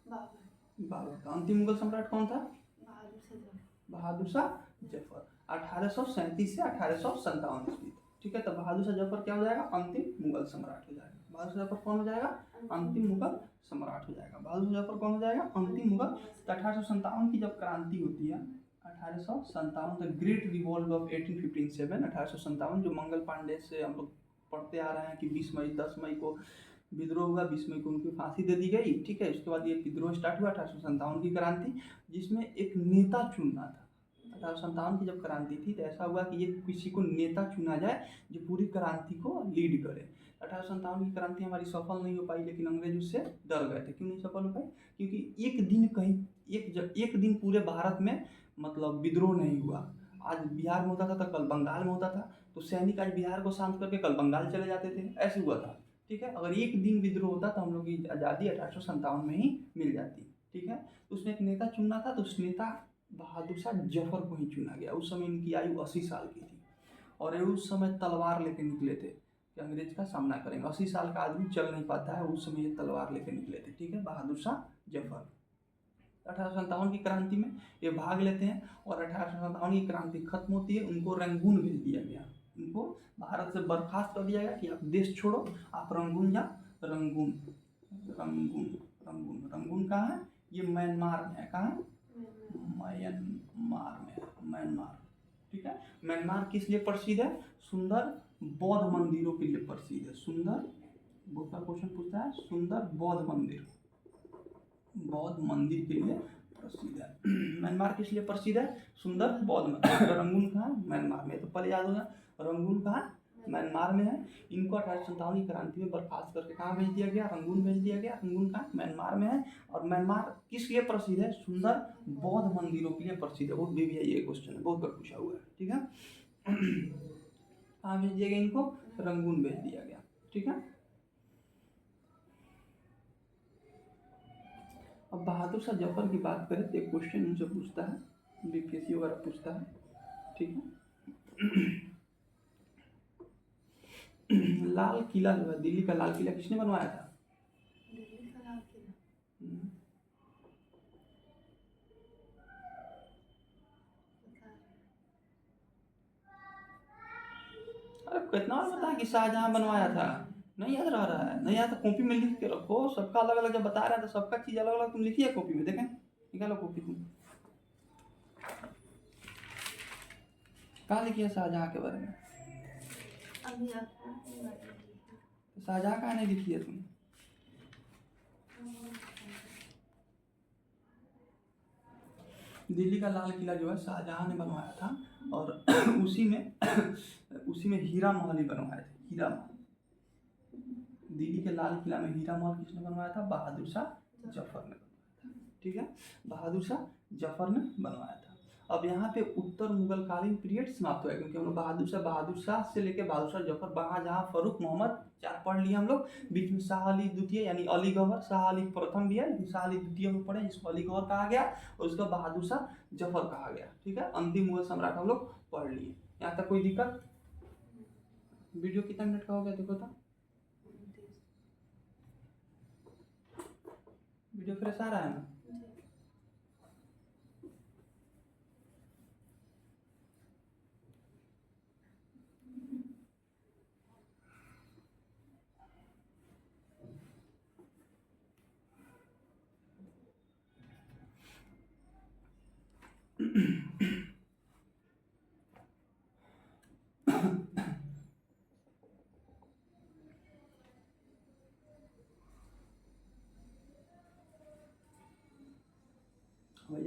बाबर। बाबर का। अंतिम मुगल सम्राट कौन था? बहादुर शाह जफर। बहादुर शाह जफर। 1837 से 1857 ईस्वी तक। ठीक है, तो बहादुर शाह जफर क्या हो जाएगा? अंतिम मुगल सम्राट हो जाएगा। बहादुर शाह जफर कौन हो जाएगा? अंतिम मुगल सम्राट हो जाएगा। बहादुर शाह जफर कौन हो जाएगा? अंतिम मुगल। 1857 की जब क्रांति होती है, 1857, द ग्रेट रिवॉल्ट ऑफ 1857, 1857, जो मंगल पांडे से हम लोग पढ़ते आ रहे हैं कि 10 मई को विद्रोह हुआ, 20 मई को उनकी फांसी दे दी गई। ठीक है, उसके बाद ये विद्रोह स्टार्ट हुआ 1857 की क्रांति, जिसमें एक नेता चुनना था। 1857 की जब क्रांति थी तो ऐसा हुआ कि ये किसी को नेता चुना जाए जो पूरी क्रांति को लीड करे। 1857 की क्रांति हमारी सफल नहीं हो पाई, लेकिन अंग्रेज उससे डर गए थे। क्यों नहीं सफल हो पाई? क्योंकि एक दिन कहीं एक दिन पूरे भारत में मतलब विद्रोह नहीं हुआ। आज बिहार में होता था तो कल बंगाल में होता था, तो सैनिक आज बिहार को शांत करके कल बंगाल चले जाते थे, ऐसे हुआ था। ठीक है, अगर एक दिन विद्रोह होता तो हम लोग की आज़ादी 1857 में ही मिल जाती। ठीक है, तो उसमें एक नेता चुनना था, तो उस नेता बहादुर शाह जफर को ही चुना गया। उस समय इनकी आयु 80 साल की थी और ये उस समय तलवार लेके निकले थे कि अंग्रेज का सामना करेंगे। 80 साल का आदमी चल नहीं पाता है, उस समय ये तलवार लेके निकले थे। ठीक है, बहादुर शाह जफर। 1857 की क्रांति में ये भाग लेते हैं और 1857 की क्रांति खत्म होती है, उनको रंगून भेज दिया गया। उनको भारत से बर्खास्त कर दिया गया कि आप देश छोड़ो, आप रंगून या रंगून रंगून रंगून रंगून कहाँ है? ये म्यांमार में है। कहाँ है? म्यांमार में है, म्यांमार। ठीक है, म्यांमार किस लिए प्रसिद्ध है? सुंदर बौद्ध मंदिरों के लिए प्रसिद्ध है। सुंदर, बहुत बार क्वेश्चन पूछता है, सुंदर बौद्ध मंदिर, बौद्ध मंदिर के लिए प्रसिद्ध है। म्यांमार किस लिए प्रसिद्ध है? सुंदर बौद्ध मंदिर। रंगून कहाँ है? म्यांमार में। तो पहले याद होगा, रंगून कहाँ? म्यांमार में है। इनको 1857 की क्रांति में बर्खास्त करके कहाँ भेज दिया गया? रंगून भेज दिया गया। रंगून कहाँ? म्यांमार में है। और म्यांमार किस लिए प्रसिद्ध है? सुंदर बौद्ध मंदिरों के लिए प्रसिद्ध है। बहुत भी ये क्वेश्चन है, बहुत बार पूछा हुआ है। ठीक है, कहाँ भेज दिया गया इनको? रंगून भेज दिया गया। ठीक है, अब बहादुर शाह जफर की बात करें तो एक क्वेश्चन उनसे पूछता है, बीपीएससी वगैरह पूछता है। ठीक है, लाल किला जो है, दिल्ली का लाल किला किसने बनवाया था? दिल्ली का लाल किला अरे कितना बार बताया कि शाहजहां बनवाया था? नहीं याद रह रहा है? नहीं याद तो कॉपी में लिख के रखो। सबका अलग अलग जब बता रहा है तो सबका चीज अलग अलग तुम लिखिए कॉपी में। देखें, निकालो कॉपी तुम। कहाँ लिखी है शाहजहां के बारे में? अभी आपको शाहजहां कहाँ नहीं लिखी है तुम? दिल्ली का लाल किला जो है शाहजहां ने बनवाया था और उसी में हीरा महल ही बनवाया था। हीरा महल, दिल्ली के लाल किला में हीरा महल किसने बनवाया था? बहादुर शाह जफर ने बनवाया था। ठीक है, बहादुर शाह जफर ने बनवाया था। अब यहाँ पे उत्तर मुगल कालीन पीरियड समाप्त हुआ, क्योंकि हम लोग बहादुर शाह से लेके बहादुर शाह जफर, वहाँ जहाँ फरूक मोहम्मद 4 पढ़ लिए हम लोग। बीच में शाह अली द्वितीय यानी अली गौहर, शाह अली प्रथम भी है लेकिन शाह अली द्वितीय में पढ़े, जिसको अली गौहर कहा गया, और उसका बहादुर शाह जफर कहा गया। ठीक है, अंतिम मुगल सम्राट हम लोग पढ़ लिए। यहाँ तक कोई दिक्कत? वीडियो कितना मिनट का हो गया देखो तो। वीडियो फ्रेश आ रहा है ना?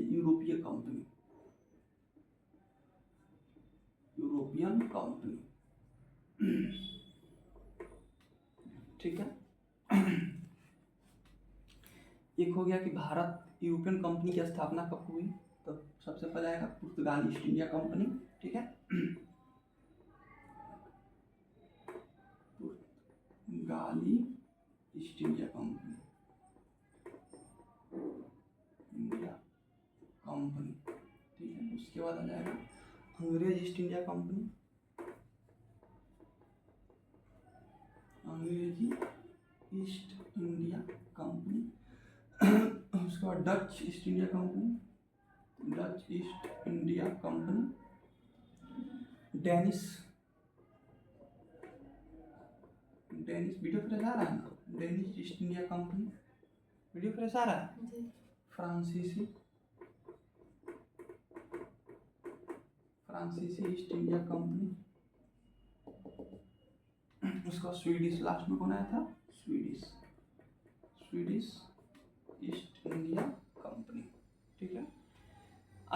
यूरोपीय कंपनी, यूरोपियन कंपनी। ठीक है, एक हो गया कि भारत यूरोपियन कंपनी की स्थापना कब हुई? तो सबसे पहले आएगा पुर्तगाली ईस्ट इंडिया कंपनी। ठीक है, पुर्तगाली East India company, India company. ठीक है, उसके बाद आ जाएगा अंग्रेज ईस्ट इंडिया कंपनी, अंग्रेजी ईस्ट इंडिया कंपनी। उसके उसके बाद Dutch East India company, Dutch East India company, Danish, Danish video fresh आ रहा है ना, Danish East India company, video fresh आ रहा है, जी फ्रांसीसी, फ्रांसीसी ईस्ट इंडिया कंपनी, उसका स्वीडिश लास्ट में कौन आया था, Swedish, Swedish East India company. ठीक है,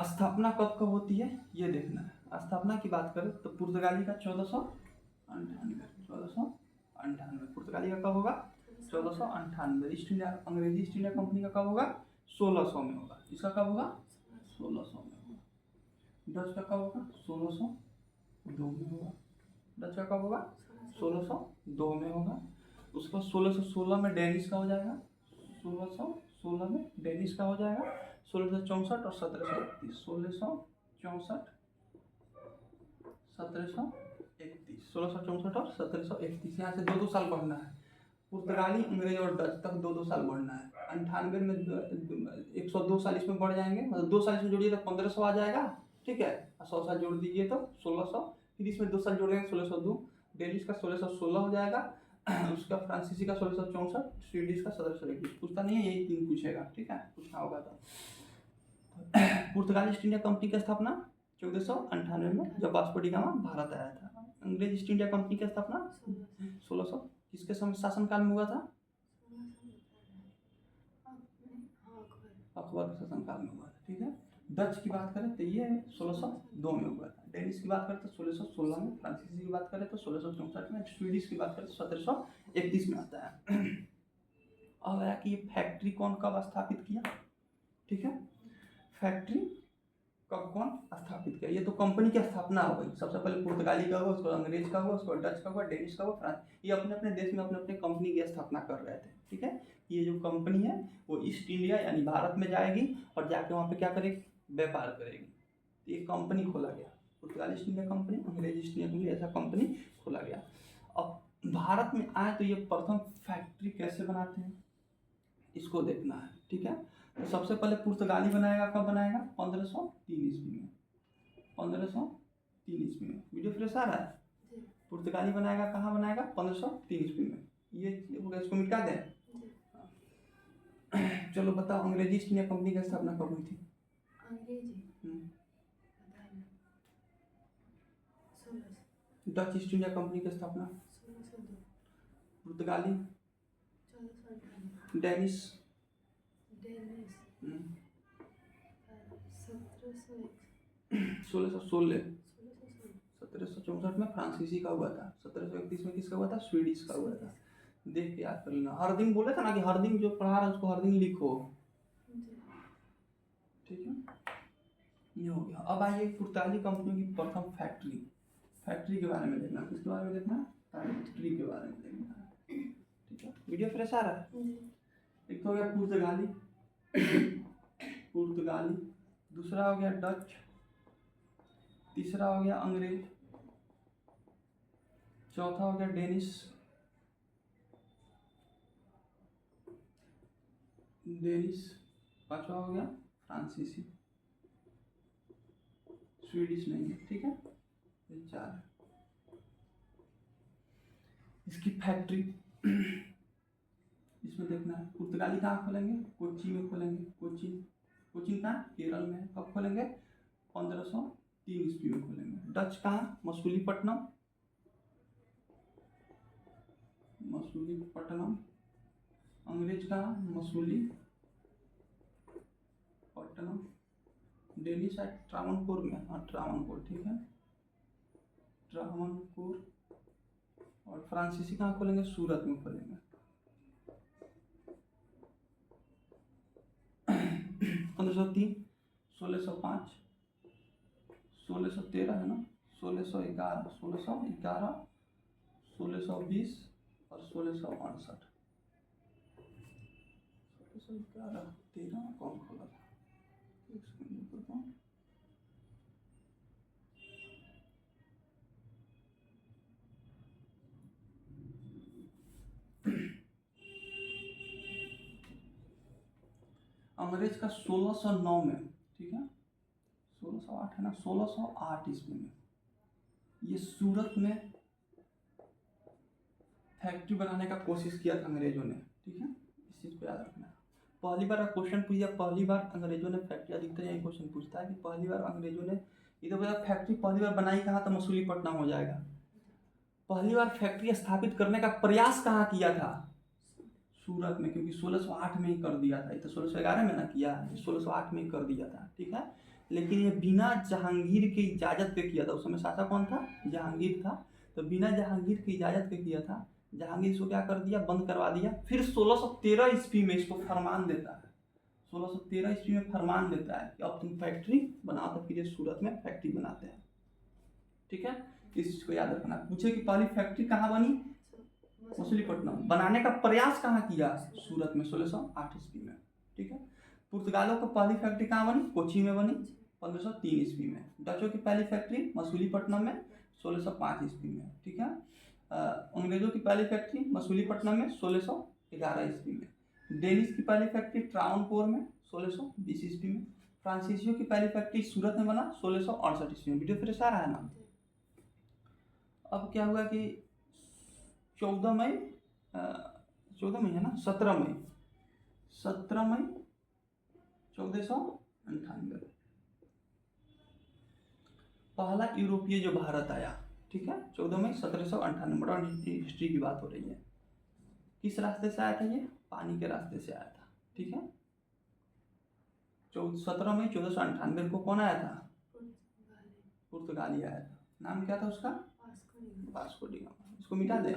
स्थापना कब कब होती है ये देखना है। स्थापना की बात करें तो पुर्तगाली का 1498, पुर्तगाली का कब होगा, 1498। ईस्ट इंडिया, अंग्रेजी ईस्ट इंडिया कंपनी का कब होगा, 1600 में होगा। इसका कब होगा, 1600 में होगा। डच का कब होगा, 1602 में होगा। डच का कब होगा, 1602 में होगा। उसके बाद 1616 में डेनिश का हो जाएगा, 1616 में डेनिश का हो जाएगा। 1664 और 1731, 1664 1731, 1664 और 1731, यहाँ से 2-2 साल बढ़ना है। पुर्तगाली, अंग्रेज और डच तक 2-2 साल बढ़ना है। 98 में 102 साल इसमें बढ़ जाएंगे, मतलब 2 साल इसमें जोड़िए तो 1500 आ जाएगा। ठीक है, 100 साल जोड़ दीजिए तो 1600, फिर इसमें 2 साल जोड़ देंगे 1602, डेनिश का 1616 हो जाएगा, उसका फ्रांसीसी का 1664, स्वीडिश का 1721। पूछता नहीं है, यही 3 पूछेगा। ठीक है, पूछना होगा तो। पुर्तगाली ईस्ट इंडिया कंपनी की स्थापना 1498 में, जब वास्को डी गामा भारत आया था। अंग्रेज ईस्ट इंडिया कंपनी की स्थापना 1600, किसके समय शासनकाल में हुआ था, अकबर के शासनकाल में हुआ था। ठीक है, डच की बात करें तो ये 1602 में हुआ था। डेनिश की बात करें तो 1616 में, फ्रांसीसी की बात करें तो 1664 में, स्वीडिश की बात करें तो 1731 में आता है। अब आया कि ये फैक्ट्री कौन कब स्थापित किया। ठीक है, फैक्ट्री कब कौन स्थापित किया, ये तो कंपनी की स्थापना हो गई। सबसे पहले पुर्तगाली का हुआ, उसको अंग्रेज का हुआ, उसको डच का हुआ, डेनिश का हुआ, फ्रांस, ये अपने अपने देश में अपने अपने कंपनी की स्थापना कर रहे थे। ठीक है, ये जो कंपनी है वो ईस्ट इंडिया यानी भारत में जाएगी और जाके वहाँ पे क्या करेगी, व्यापार करेगी। तो ये कंपनी खोला गया, पुर्तगाली ईस्ट इंडिया कंपनी, अंग्रेज ईस्ट इंडिया कंपनी, ऐसा कंपनी खोला गया। अब भारत में आए तो ये प्रथम फैक्ट्री कैसे बनाते हैं इसको देखना है। ठीक है, तो सबसे पहले पुर्तगाली बनाएगा, कब बनाएगा, 1503 ईस्वी में, 1503 ईस्वी में। वीडियो फ्रेश आ रहा है, पुर्तगाली बनाएगा, कहाँ बनाएगा, 1503 ईस्वी में। ये हो गया, इसको मिटा दें। चलो बताओ, अंग्रेजी ईस्ट इंडिया कंपनी की स्थापना कब हुई थी, डच ईस्ट इंडिया कंपनी की स्थापना, पुर्तगाली, डेनिश, 1616, 1764 में फ्रांसीसी का हुआ था, 1731 में किसका हुआ था, स्वीडिश का हुआ था। देख के याद कर लेना। हर दिन बोले था ना कि हर दिन जो पढ़ा रहा है उसको हर दिन लिखो। ठीक है, ये हो गया। अब आइए पुर्तगाली कंपनी की प्रथम फैक्ट्री, फैक्ट्री के बारे में देखना। किसके बारे में देखना, फैक्ट्री के बारे में देखना। ठीक है, वीडियो फ्रेश आ रहा है। एक तो हो गया पुर्तगाली, पुर्तगाली, दूसरा हो गया डच, तीसरा हो गया अंग्रेज, चौथा हो गया डेनिश, पांचवा हो गया फ्रांसीसी, स्वीडिश नहीं है। ठीक है, ये 4 है। इसकी फैक्ट्री इसमें देखना है। पुर्तगाली कहाँ खोलेंगे, कोच्चि में खोलेंगे। कोच्चि कहाँ, केरल में। कब खोलेंगे, 1503 ईस्वी में खोलेंगे। डच कहाँ, मसूलीपट्टनम, अंग्रेज कहाँ, मसूलीपट्टनम। डेनिश है ट्रावनकोर में, हाँ ट्रावनकोर। ठीक है, ट्रावनकोर। और फ्रांसीसी कहाँ खोलेंगे, सूरत में खोलेंगे। 1503, 1605, 1613 है ना, 1611, 1620 और 1668। 1611, 13 कौन खोला था, एक सेकंड बताता हूँ। अंग्रेज का 1609 में, ठीक है, 1608 है ना, 1608 ईस्वी में ये सूरत में फैक्ट्री बनाने का कोशिश किया था अंग्रेजों ने, ठीक है, इस चीज़ को याद रखना है। पहली बार क्वेश्चन पूछा, पहली बार अंग्रेजों ने फैक्ट्री, अधिकतर यही क्वेश्चन पूछता है कि पहली बार अंग्रेजों ने, इधर बोला फैक्ट्री पहली बार बनाई कहाँ, तो मसूलीपट्टनम हो जाएगा। पहली बार फैक्ट्री स्थापित करने का प्रयास कहाँ किया था, सूरत में, क्योंकि 1608 में ही कर दिया था, ये तो 1611 में ना किया, 1608 में ही कर दिया था, ठीक है। लेकिन ये बिना जहांगीर की इजाज़त के किया था। उस समय शासक कौन था, जहांगीर था। तो बिना जहांगीर की इजाज़त के किया था। जहांगीर इसको क्या कर दिया, बंद करवा दिया। फिर 1613 ईस्वी में इसको फरमान देता है, 1613 ईस्वी में फरमान देता है कि अब तुम फैक्ट्री बनाओ, तो फिर ये सूरत में फैक्ट्री बनाते हैं, ठीक है। इस चीज़ को याद रखना। पूछे कि पहली फैक्ट्री कहाँ बनी, मसूलीपट्टनम। बनाने का प्रयास कहाँ किया, सूरत में, 1608 ईस्वी में, ठीक है। पुर्तगालों की पहली फैक्ट्री कहाँ बनी, कोची में बनी 1503 ईस्वी में। डचों की पहली फैक्ट्री मसूलीपट्टनम में 1605 ईस्वी में, ठीक है। अंग्रेजों की पहली फैक्ट्री मसूलीपट्टनम में 1611 ईस्वी में। डेनिश की पहली फैक्ट्री ट्रावनकोर में 1620 ईस्वी में। फ्रांसीसियों की पहली फैक्ट्री सूरत में बना 1668 ईस्वी में। वीडियो फिर से आ रहा है ना। अब क्या हुआ कि 14 मई 14 मई है ना, 17 मई 1498 पहला यूरोपीय जो भारत आया, ठीक है, 14 मई 1798, मॉडर्न हिस्ट्री की बात हो रही है। किस रास्ते से आया था ये, पानी के रास्ते से आया था, ठीक है। 17 मई 1498 को कौन आया था, पुर्तगाली आया था। नाम क्या था उसका, वास्को डी गामा। इसको मिटा दे।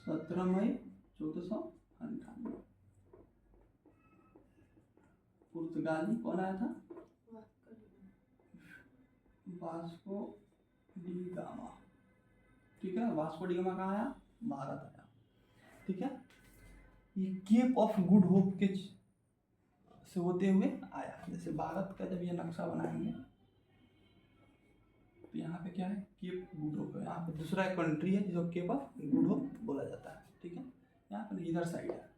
17 मई 1498 पुर्तगाली कौन आया था, वास्को डी गामा, ठीक है। वास्को डी गामा कहाँ आया, भारत आया, ठीक है। ये केप ऑफ गुड होप के से होते हुए आया। जैसे भारत का जब ये नक्शा बनाएंगे तो यहाँ पे क्या है, केप गुड होप है। यहाँ पे दूसरा एक कंट्री है जिसको केप ऑफ गुड होप बोला जाता है, ठीक है। यहाँ पे इधर साइड है,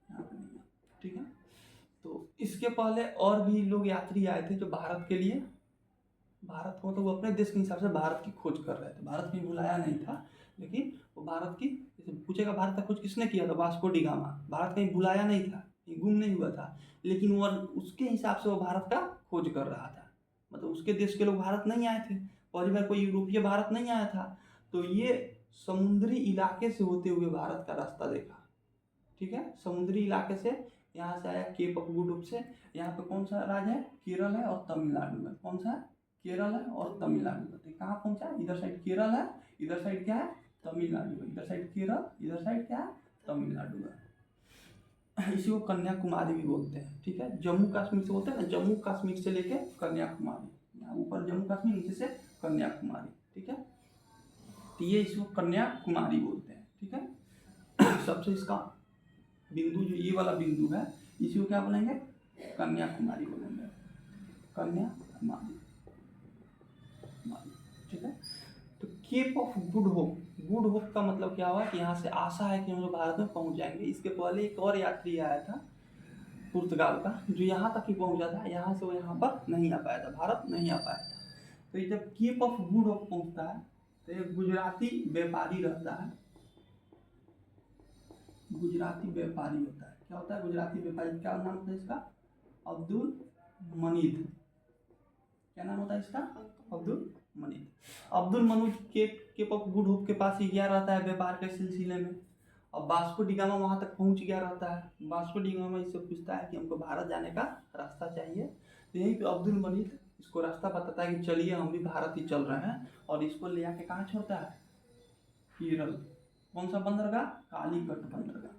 यहाँ पे नहीं है, ठीक है। तो इसके पहले और भी लोग यात्री आए थे जो भारत के लिए, भारत को तो वो अपने देश के हिसाब से भारत की खोज कर रहे थे। भारत कहीं बुलाया नहीं था, लेकिन वो भारत की, जैसे पूछेगा भारत का खोज किसने किया था, वास्को डी गामा। भारत कहीं बुलाया नहीं था, कहीं गुम नहीं हुआ था, लेकिन वो उसके हिसाब से वो भारत का खोज कर रहा था। मतलब उसके देश के लोग भारत नहीं आए थे, पहली बार कोई यूरोपीय भारत नहीं आया था। तो ये समुद्री इलाके से होते हुए भारत का रास्ता देखा, ठीक है। समुद्री इलाके से यहाँ से आया केप ऑफ गुड होप से। यहाँ पे कौन सा राज्य है, केरल है और तमिलनाडु है। कौन सा है, केरल है और तमिलनाडु है। कहाँ पहुँचा, इधर साइड केरल है, इधर साइड क्या है, तमिलनाडु है। इधर साइड केरल, इधर साइड क्या है, तमिलनाडु है। इसी को कन्याकुमारी भी बोलते हैं, ठीक है। जम्मू कश्मीर से बोलते हैं ना, जम्मू कश्मीर से लेके कन्याकुमारी, यहाँ ऊपर जम्मू कश्मीर, नीचे से कन्याकुमारी, ठीक है। तो ये इसको कन्याकुमारी बोलते हैं, ठीक है। सबसे इसका बिंदु जो ये वाला बिंदु है, इसी को क्या बोलेंगे, कन्याकुमारी बोलेंगे, कन्याकुमारी, ठीक है। तो Cape of Good Hope, Good Hope का मतलब क्या हुआ कि यहाँ से आशा है कि हम लोग भारत में पहुँच जाएंगे। इसके पहले एक और यात्री आया था पुर्तगाल का, जो यहाँ तक ही पहुँचा था, यहाँ से वो यहाँ पर नहीं आ पाया था, भारत नहीं आ पाया था। तो ये जब केप ऑफ गुड होप पहुँचता है तो एक गुजराती व्यापारी रहता है, गुजराती व्यापारी होता है। क्या होता है, गुजराती व्यापारी, क्या नाम होता है इसका, अब्दुल मनीद। क्या नाम होता है इसका, Abdul Majid. Abdul Majid Cape of Good Hope के पास ही गया रहता है व्यापार के सिलसिले में। अब वास्को डी गामा वहाँ तक पहुँच गया रहता है। वास्को डी गामा इससे पूछता है कि हमको भारत जाने का रास्ता चाहिए। तो यहीं पे अब्दुल मनीद इसको रास्ता बताता है कि चलिए हम भी भारत ही चल रहे हैं, और इसको ले आके कहाँ छोड़ता है, केरल। कौन सा बंदरगाह, कालीकट बंदरगाह,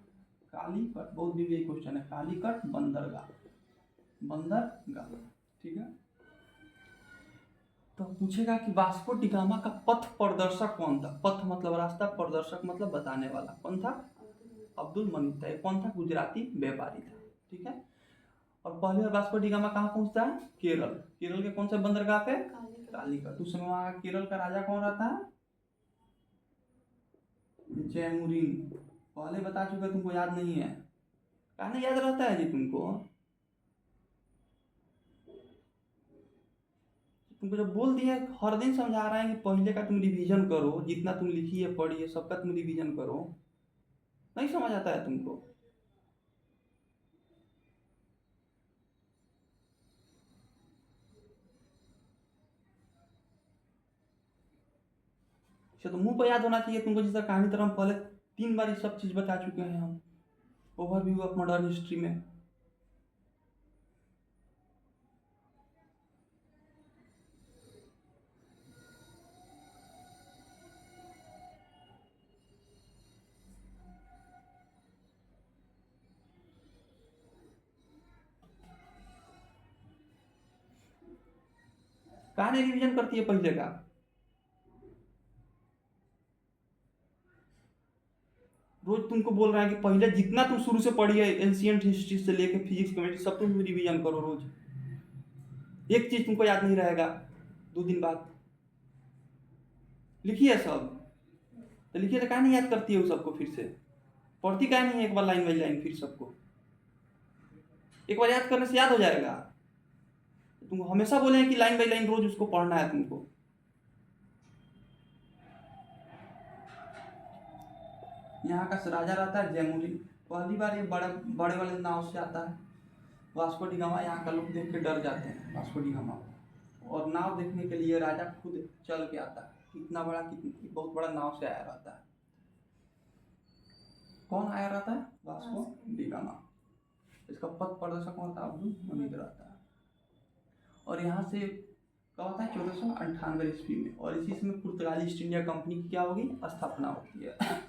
कालीकट, बहुत भी यही क्वेश्चन है, कालीकट बंदरगाह, बंदरगाह, ठीक है। तो पूछेगा कि वास्को डी गामा का पथ प्रदर्शक कौन था। पथ मतलब रास्ता, प्रदर्शक मतलब बताने वाला। कौन था? अब्दुल मनीम था। कौन था? गुजराती व्यापारी था। ठीक है। और पहली बार वास्को डी गामा कहाँ पहुंचता है? केरल। केरल के कौन से बंदरगाह पे? कालीकट। उस समय वहाँ केरल का राजा कौन रहता है? जयमुरीन। पहले बता चुके, तुमको याद नहीं है? कहना याद रहता है जी तुमको? तुमको जब बोल दिया, हर दिन समझा रहा है कि पहले का तुम रिवीजन करो, जितना तुम लिखी है पढ़ी है सबका तुम रिवीजन करो। नहीं समझ आता है तुमको? इसे तो मुंह पर याद होना चाहिए तुमको। जैसा कहानी तरह हम पहले 3 बार ये सब चीज बता चुके हैं हम, ओवरव्यू ऑफ मॉडर्न हिस्ट्री में। कहानी रिवीजन करती है पहले का? रोज तुमको बोल रहा है कि पहले जितना तुम शुरू से पढ़ी है, एंशियंट हिस्ट्री से लेके फिजिक्स केमिस्ट्री सब तुम रिवीजन करो रोज। एक चीज तुमको याद नहीं रहेगा 2 दिन बाद। लिखी है सब तो लिखिए, तो कहा नहीं याद करती है वो सबको? फिर से पढ़ती कहा नहीं है एक बार लाइन बाई लाइन फिर सबको? एक बार याद करने से याद हो जाएगा? तुम हमेशा बोले कि लाइन बाई लाइन रोज उसको पढ़ना है तुमको। यहाँ का राजा रहता है जयमुरी। पहली बार ये बड़े बड़े वाले नाव से आता है वास्को डी गामा। यहाँ का लोग देख के डर जाते हैं वास्को डी गामा को। और नाव देखने के लिए राजा खुद चल के आता है। कितना बड़ा, कितनी बहुत बड़ा नाव से आया रहता है। कौन आया रहता है? Vasco D gamma. इसका पथ प्रदर्शक कौन था? अब्दुल मनीम रहता है। और यहाँ से कब आता है? 1498 ईस्वी में। और इसी समय पुर्तगाली ईस्ट इंडिया कंपनी की क्या होगी? स्थापना होती है।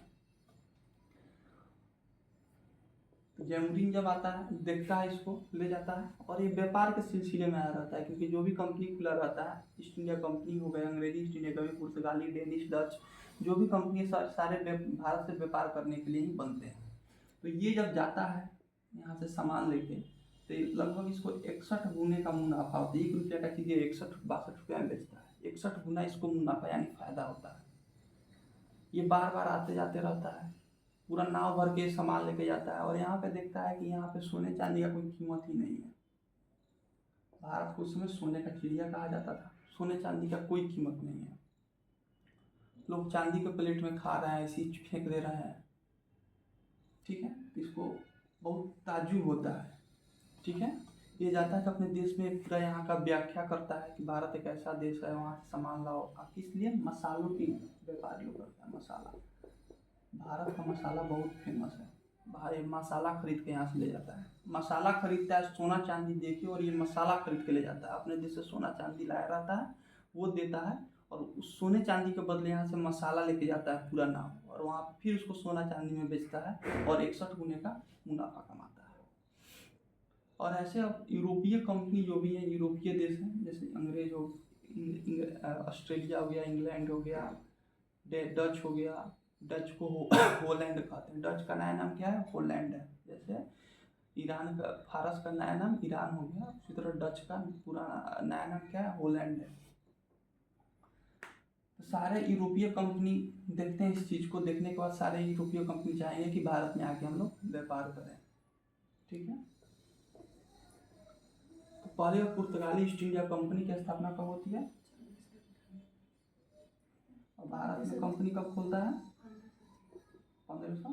जयमुरीन जब आता है, देखता है इसको, ले जाता है। और ये व्यापार के सिलसिले में आया रहता है, क्योंकि जो भी कंपनी खुला रहता है, ईस्ट इंडिया कंपनी हो गया, अंग्रेजी ईस्ट इंडिया कंपनी, पुर्तगाली, डेनिश, डच, जो भी कंपनी सारे भारत से व्यापार करने के लिए ही बनते हैं। तो ये जब जाता है यहाँ से सामान लेके, तो लगभग इसको 61 गुने का मुनाफा होता है। 1 रुपये का चीज़ 61-62 रुपया में बेचता है। 61 गुना इसको मुनाफा यानी फायदा होता है। ये बार बार आते जाते रहता है, पूरा नाव भर के सामान लेके जाता है। और यहाँ पे देखता है कि यहाँ पे सोने चांदी का कोई कीमत ही नहीं है। भारत को उस समय सोने का चिड़िया कहा जाता था। सोने चांदी का कोई कीमत नहीं है। लोग चांदी के प्लेट में खा रहे हैं, ऐसी फेंक दे रहे हैं। ठीक है, इसको बहुत ताज्जुब होता है। ठीक है, ये जाता है कि अपने देश में पूरा यहाँ का व्याख्या करता है कि भारत एक ऐसा देश है, वहाँ से सामान लाओ। किस लिए? मसालों की व्यापार लोग करता है। मसाला, भारत का मसाला बहुत फेमस है भाई। मसाला खरीद के यहाँ से ले जाता है। मसाला खरीदता है, सोना चांदी देके, और ये मसाला खरीद के ले जाता है। अपने देश से सोना चांदी लाया रहता है, वो देता है, और उस सोने चांदी के बदले यहाँ से मसाला लेके जाता है पूरा नाम, और वहाँ फिर उसको सोना चांदी में बेचता है और 61 गुने का मुनाफा कमाता है। और ऐसे अब यूरोपीय कंपनी जो भी है, यूरोपीय देश हैं, जैसे अंग्रेज हो, ऑस्ट्रेलिया हो गया, इंग्लैंड हो गया, डच हो गया। डच को होलैंड कहते हैं। डच का नया नाम क्या है? होलैंड है। जैसे ईरान का, फारस का नया नाम ईरान हो गया, उसी तरह डच का पूरा नया नाम क्या है? होलैंड है। तो सारे यूरोपीय कंपनी देखते हैं इस चीज़ को। देखने के बाद सारे यूरोपीय कंपनी चाहेंगे कि भारत में आके हम लोग व्यापार करें। ठीक है, तो पहले पुर्तगाली ईस्ट इंडिया कंपनी की स्थापना कब होती है? और भारत में कंपनी कब खोलता है? 1500।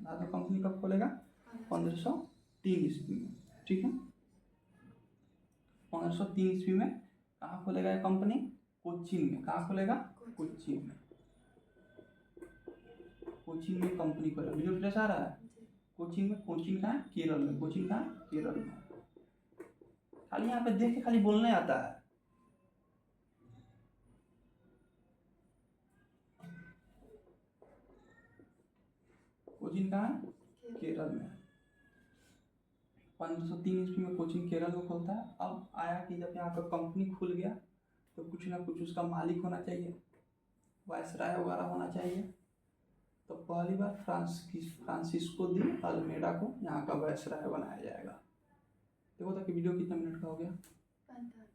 भारत में कंपनी कब खोलेगा? 1503 ईस्वी में। ठीक है, 1503 ईस्वी में कहाँ खोलेगा ये कंपनी? कोचीन में। कहाँ खोलेगा? कोचीन में। कोचीन में कंपनी खोलेगा। वीडियो फ्लैश आ रहा है? कोचीन में। कोचीन कहाँ है? केरल में। कोचीन कहाँ है? केरल में। खाली यहाँ पे देख के खाली बोलने आता है। कोचीन कहाँ है? केरल में। 1503 ईस्वी में कोचीन केरल में खोलता है। अब आया कि जब यहाँ पर कंपनी खुल गया, तो कुछ ना कुछ उसका मालिक होना चाहिए, वायसराय वगैरह होना चाहिए। तो पहली बार फ्रांसिस्को दी अल्मेडा को यहाँ का वायसराय बनाया जाएगा। देखो तक वीडियो कितने मिनट का हो गया। 45।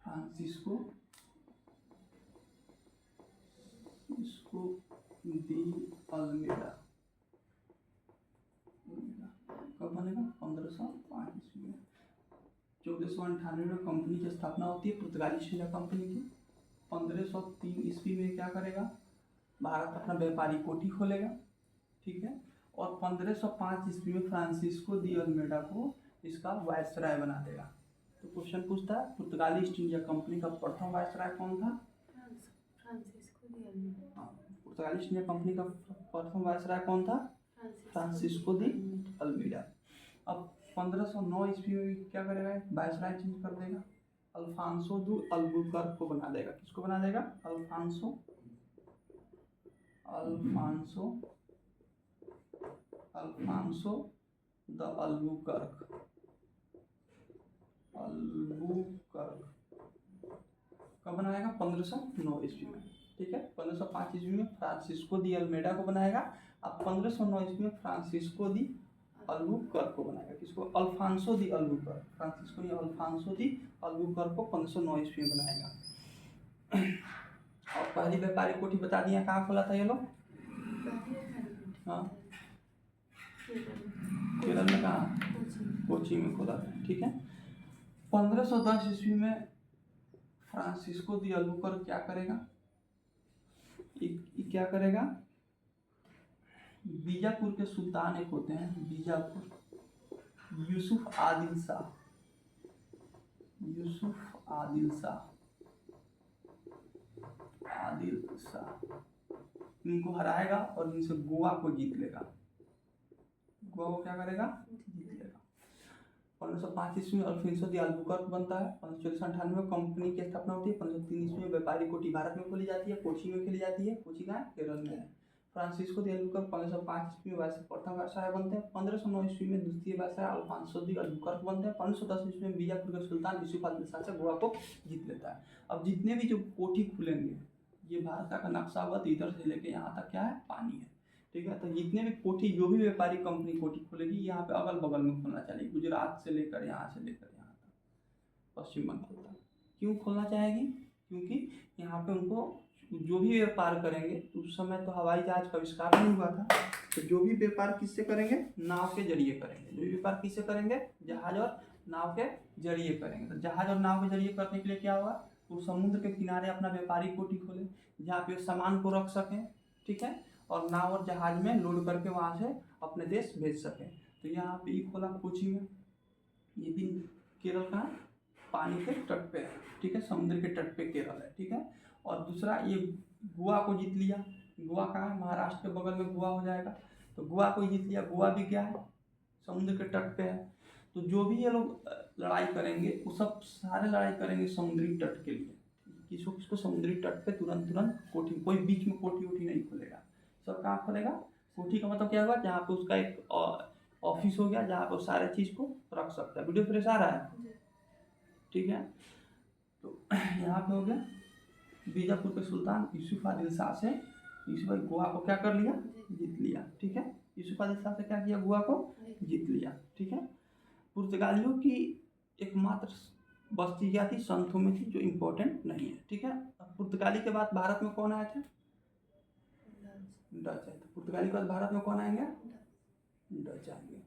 फ्रांसिस्को इसको दी अल्मेडा कब बनेगा? 1505 ईस्वी में। 1498 में कंपनी की स्थापना होती है, पुर्तगाली ईस्ट इंडिया कंपनी की। 1503 ईस्वी में क्या करेगा? भारत अपना व्यापारी कोठी खोलेगा, ठीक है। और 1505 ईस्वी में फ्रांसिस्को दी अल्मेडा को इसका वायसराय बना देगा। तो क्वेश्चन पूछता है पुर्तगाली ईस्ट इंडिया कंपनी का प्रथम वायसराय कौन था? Francisco de Almeida. पुर्तगाली ईस्ट इंडिया कंपनी का प्रथम वायसराय कौन था? Francisco de Almeida. अब 1509 ईस्वी में क्या करेगा? वायसराय चेंज कर देगा, अल्फांसो दू अल्बुकर्क को बना देगा। किसको बना देगा? अल्फांसो द अल्बुकर्क कब बनाएगा? 1509 ईस्वी में, ठीक है। 1505 ईस्वी में फ्रांसिस्को दी अल्मेडा को बनाएगा। अब 1509 ईस्वी में फ्रांसिस्को दी अल्बुकर्क को बनाएगा। किसको? Alfonso de Albuquerque. Francisco de Alfonso de Albuquerque को 1509 ईस्वी में बनाएगा। और पहली व्यापारी कोठी बता दिया कहाँ खोला था ये लोग? हाँ, केरल में। कहाँ? कोची में खोला था, ठीक है। 1510 ईस्वी में फ्रांसिस्को दी अल्बुकर्क क्या करेगा? क्या करेगा? बीजापुर के सुल्तान एक होते हैं, बीजापुर, यूसुफ आदिल शाह इनको हराएगा और इनसे गोवा को जीत लेगा। गोवा को क्या करेगा? जीत लेगा। 1505 ईस्वी में अल्फांसो दी अल्बुकर्क बनता है। 1598 में कंपनी की स्थापना होती है। 1503 ईस्वी में व्यापारी कोठी भारत में खोली जाती है, कोची में खोली जाती है। कोची का केरल में है। फ्रांसिस्को दी अल्बुकर्क 1505 ईस्वी में प्रथम वायसराय बनते हैं। 1509 ईस्वी में द्वितीय वायसराय अल्फांसो दी अल्बुकर्क बनते हैं। 1510 ईस्वी में बीजापुर के सुल्तान यूसुफ आदिल शाह से गोवा को जीत लेता है। अब जितने भी जो कोठी खुलेंगे, ये भारत का नक्शा हुआ, तो इधर से लेके यहाँ तक क्या है? पानी है, ठीक है। तो जितने भी कोठी, जो भी व्यापारी कंपनी कोठी खोलेगी, यहाँ पे अगल बगल में खोलना चाहिए, गुजरात से लेकर यहाँ तक पश्चिम बंगाल तक। क्यों खोलना चाहेगी? क्योंकि यहाँ पे उनको जो भी व्यापार करेंगे, उस समय तो हवाई जहाज का आविष्कार नहीं हुआ था, तो जो भी व्यापार किससे करेंगे? नाव के जरिए करेंगे। जो भी व्यापार किससे करेंगे? जहाज और नाव के जरिए करेंगे। तो जहाज और नाव के जरिए करने के लिए क्या हुआ? वो समुद्र के किनारे अपना व्यापारी कोठी खोले, जहाँ पे सामान को रख सकें, ठीक है, और नाव और जहाज में लोड करके वहाँ से अपने देश भेज सकें। तो यहाँ पे ये खोला कोची में। ये भी केरल का पानी के तट पे है, ठीक है, समुद्र के तट पे केरल है, ठीक है। और दूसरा, ये गोवा को जीत लिया। गोवा कहाँ है? महाराष्ट्र के बगल में गोवा हो जाएगा। तो गोवा को जीत लिया। गोवा भी क्या है? समुद्र के तट पे है। तो जो भी ये लोग लड़ाई करेंगे, वो सब सारे लड़ाई करेंगे समुद्री तट के लिए। किसको? समुद्री तट पे तुरंत कोठी, कोई बीच में कोठी वोठी नहीं खोलेगा। सब कहाँ खोलेगा? कोठी का मतलब क्या हुआ? जहाँ पे उसका एक ऑफिस हो गया, जहाँ पे सारे चीज़ को रख सकता है। वीडियो फ्रेश आ रहा है, ठीक है। तो यहाँ पे हो गया बीजापुर के सुल्तान यूसुफ आदिल शाह से यूसुफ गोवा को क्या कर लिया? जीत लिया, ठीक है। यूसुफ आदिल शाह से क्या किया? गोवा को जीत लिया, ठीक है। पुर्तगालियों की एकमात्र बस्ती क्या थी? संथो में थी, जो इम्पोर्टेंट नहीं है, ठीक है। अब पुर्तगाली के बाद भारत में कौन आया था? डच है। तो पुर्तगाली के बाद भारत में कौन आएंगे? डच आएंगे।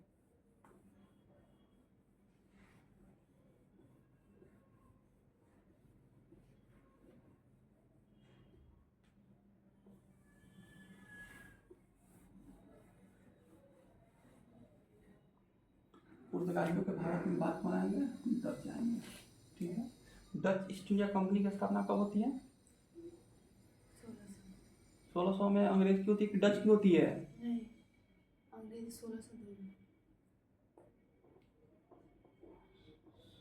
पुर्तगालियों के भारत में बात कौन आएंगे? डच आएंगे, ठीक है। डच ईस्ट इंडिया कंपनी की स्थापना कब होती है? 1600 में। अंग्रेज की होती है कि डच की होती है? नहीं, अंग्रेज 1602 में।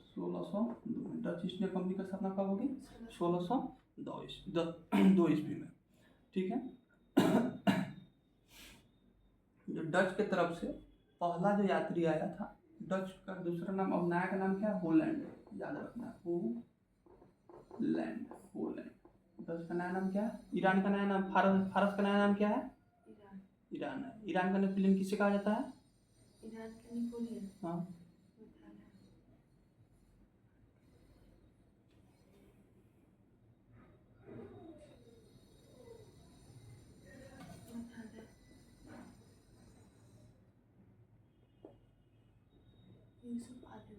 1602 में। डच ईस्ट इंडिया कंपनी की स्थापना कब होगी? 1602 दो ईस्वी में, ठीक है। जो डच के तरफ से पहला जो यात्री आया था, डच का दूसरा नाम, अब नया का नाम क्या है, होलैंड, याद रखना, होलैंड। डच का नया नाम क्या है, ईरान का नया नाम, फारस का नया नाम क्या है, ईरान है। ईरान का नेपोलियन किसे कहा जाता है, ईरान का नेपोलियन, हाँ, यूसुफ आदिल।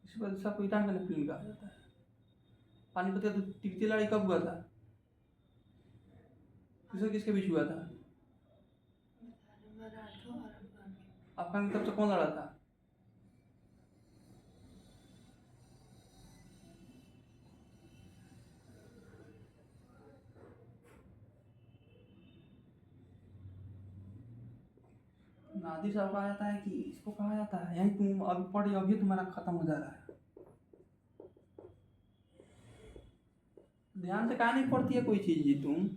इसी वजह से आपको ईरान का नेपोलियन कहा जाता है। पानीपत का तृतीय लड़ाई कब हुआ था, किसके किसके बीच हुआ था, मराठों और अफगान के। अफगान की तरफ से कौन लड़ा था, नादिर साहब कहा जाता है कि इसको कहा जाता है, यही तुम अभी पढ़ी, अभी तुम्हारा खत्म हो जा रहा है, ध्यान से कहा नहीं पढ़ती है कोई चीज जी तुम।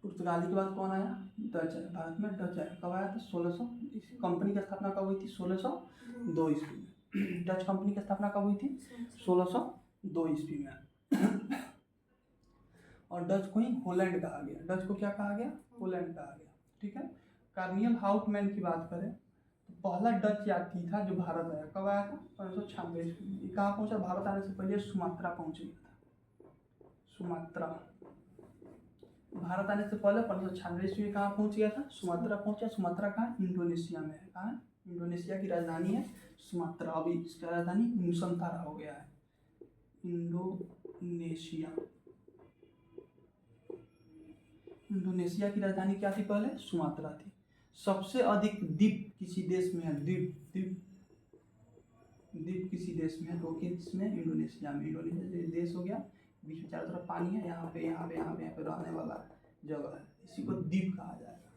पुर्तगाली के बाद कौन आया, डच है। भारत में डच आया, कब आया था, 1600। इस कंपनी की स्थापना कब हुई थी, 1602 ईस्वी में। डच कंपनी की स्थापना कब हुई थी, 1602 ईस्वी में। और डच को ही होलैंड कहा गया, डच को क्या कहा गया, होलैंड कहा गया, ठीक है। कार्नियल हाउटमैन की बात करें तो पहला डच यात्री था जो भारत आया, कब आया था, 1596 ईस्वी में। कहाँ पहुंचा, भारत आने से पहले सुमात्रा पहुंच गया था, सुमात्रा। भारत आने से पहले 1596 ईस्वी में कहाँ पहुंच गया था, सुमात्रा पहुंचा। सुमात्रा कहाँ, इंडोनेशिया में है, कहाँ, इंडोनेशिया की राजधानी है सुमात्रा। अभी इसका राजधानी नुसंतारा हो गया है, इंडोनेशिया। इंडोनेशिया की राजधानी क्या थी पहले, सुमात्रा थी। सबसे अधिक द्वीप किसी देश में है, द्वीप किसी देश में है, तो किसमें, इंडोनेशिया में। इंडोनेशिया देश हो गया, बीच में चारों तरफ पानी है, यहाँ पे रहने वाला जगह है, इसी को द्वीप कहा जाएगा,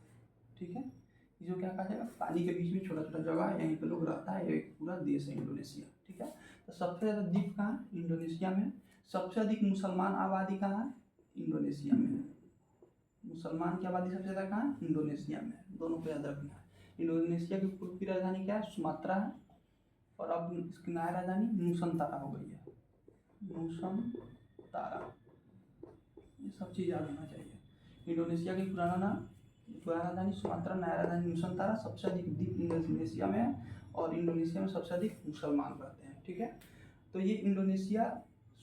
ठीक है। जो क्या कहा जाएगा, पानी के बीच में छोटा छोटा जगह है, यहीं पे लोग रहता है, एक पूरा देश है इंडोनेशिया, ठीक है। तो सबसे ज़्यादा द्वीप कहाँ है, इंडोनेशिया में। सबसे अधिक मुसलमान आबादी कहाँ है, इंडोनेशिया में। मुसलमान की आबादी सबसे ज़्यादा कहाँ है, इंडोनेशिया में। दोनों को याद रखना है। इंडोनेशिया की पूर्व की राजधानी क्या है, सुमात्रा है, और अब इसकी नया राजधानी नुसंतारा हो गई है, नुसंतारा। ये सब चीज़ याद होना चाहिए। इंडोनेशिया की पुराना राजधानी सुमात्रा, नया राजधानी नुसंतारा। सबसे अधिक द्वीप इंडोनेशिया में है, और इंडोनेशिया में सबसे अधिक मुसलमान रहते हैं, ठीक है। तो ये इंडोनेशिया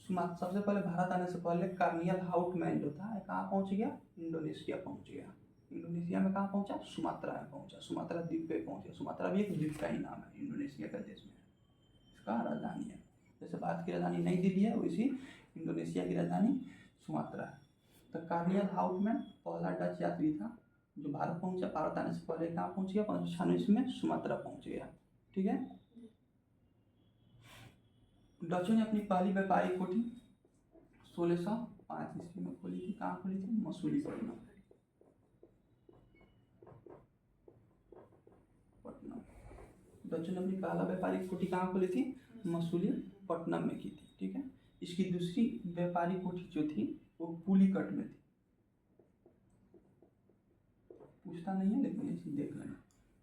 सबसे पहले भारत आने से पहले कार्नियल हाउटमैन जो था, कहाँ पहुँच गया, इंडोनेशिया पहुँच गया। इंडोनेशिया में कहाँ पहुँचा, सुमात्रा में पहुँचा, सुमात्रा द्वीप पे पहुँच गया। सुमात्रा भी एक द्वीप का ही नाम है इंडोनेशिया का देश में, इसका राजधानी है। जैसे भारत की राजधानी नई दिल्ली है, वैसी इंडोनेशिया की राजधानी सुमात्रा है। तो कार्नियल हाउटमैन पहला डच यात्री था जो भारत पहुंचा। भारत आने से पहले कहाँ पहुंच गया, 1596 में सुमात्रा पहुंच गया, ठीक है। डचों ने अपनी पहली व्यापारिक कोठी 1605 ईस्वी में खोली थी, कहाँ खोली थी, मसूलीपट्टनम। डचों ने अपनी पहला व्यापारिक कोठी कहाँ खोली थी, मसूलीपट्टनम में की थी, ठीक है। इसकी दूसरी व्यापारिक कोठी जो थी वो पुलिकट में थी। पूछता नहीं है लेकिन ऐसे देख लेना।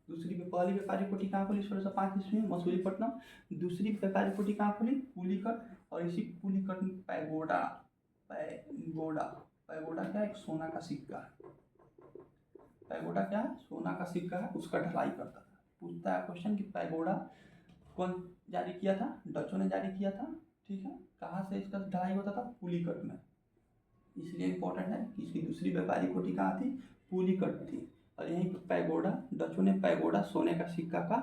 दूसरी पहली व्यापारिक कोठी कहाँ खोली, 1605 ईस्वी में मसूलीपट्टनम। दूसरी व्यापारिक कोठी कहाँ खोली, पुलिकट। और इसी पुलिकट में पैगोडा क्या है, एक सोना का सिक्का है। पैगोडा क्या है, सोना का सिक्का है, उसका ढलाई करता था। पूछता है क्वेश्चन कि पैगोडा कौन जारी किया था, डचों ने जारी किया था, ठीक है। कहाँ से इसका ढलाई होता था, पुलिकट में। इसलिए इम्पोर्टेंट है कि इसकी दूसरी व्यापारिक कोठी कहाँ थी, पुलिकट थी। और यहीं पर पैगोडा, डचों ने पैगोडा सोने का सिक्का का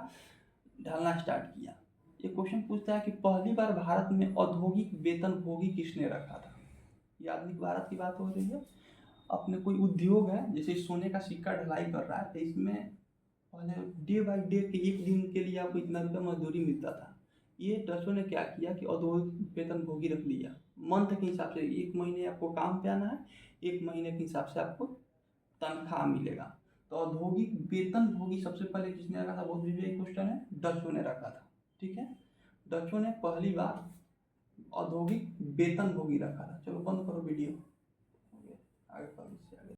ढालना स्टार्ट किया। ये क्वेश्चन पूछता है कि पहली बार भारत में औद्योगिक वेतनभोगी किसने रखा था। ये आधुनिक भारत की बात हो रही है। अपने कोई उद्योग है, जैसे सोने का सिक्का ढलाई कर रहा है, तो इसमें पहले डे बाई डे के एक दिन के लिए आपको इतना रुपया मजदूरी मिलता था। ये डचों ने क्या किया कि औद्योगिक वेतनभोगी रख दिया। मंथ के हिसाब से 1 महीने आपको काम पे आना है, 1 महीने के हिसाब से आपको तनख्वाह मिलेगा। तो औद्योगिक वेतनभोगी सबसे पहले किसने रखा था? बहुत क्वेश्चन है, डचों ने रखा था। ठीक है, डचों ने पहली बार औद्योगिक वेतनभोगी रखा था। चलो बंद करो वीडियो, आगे पढ़ो।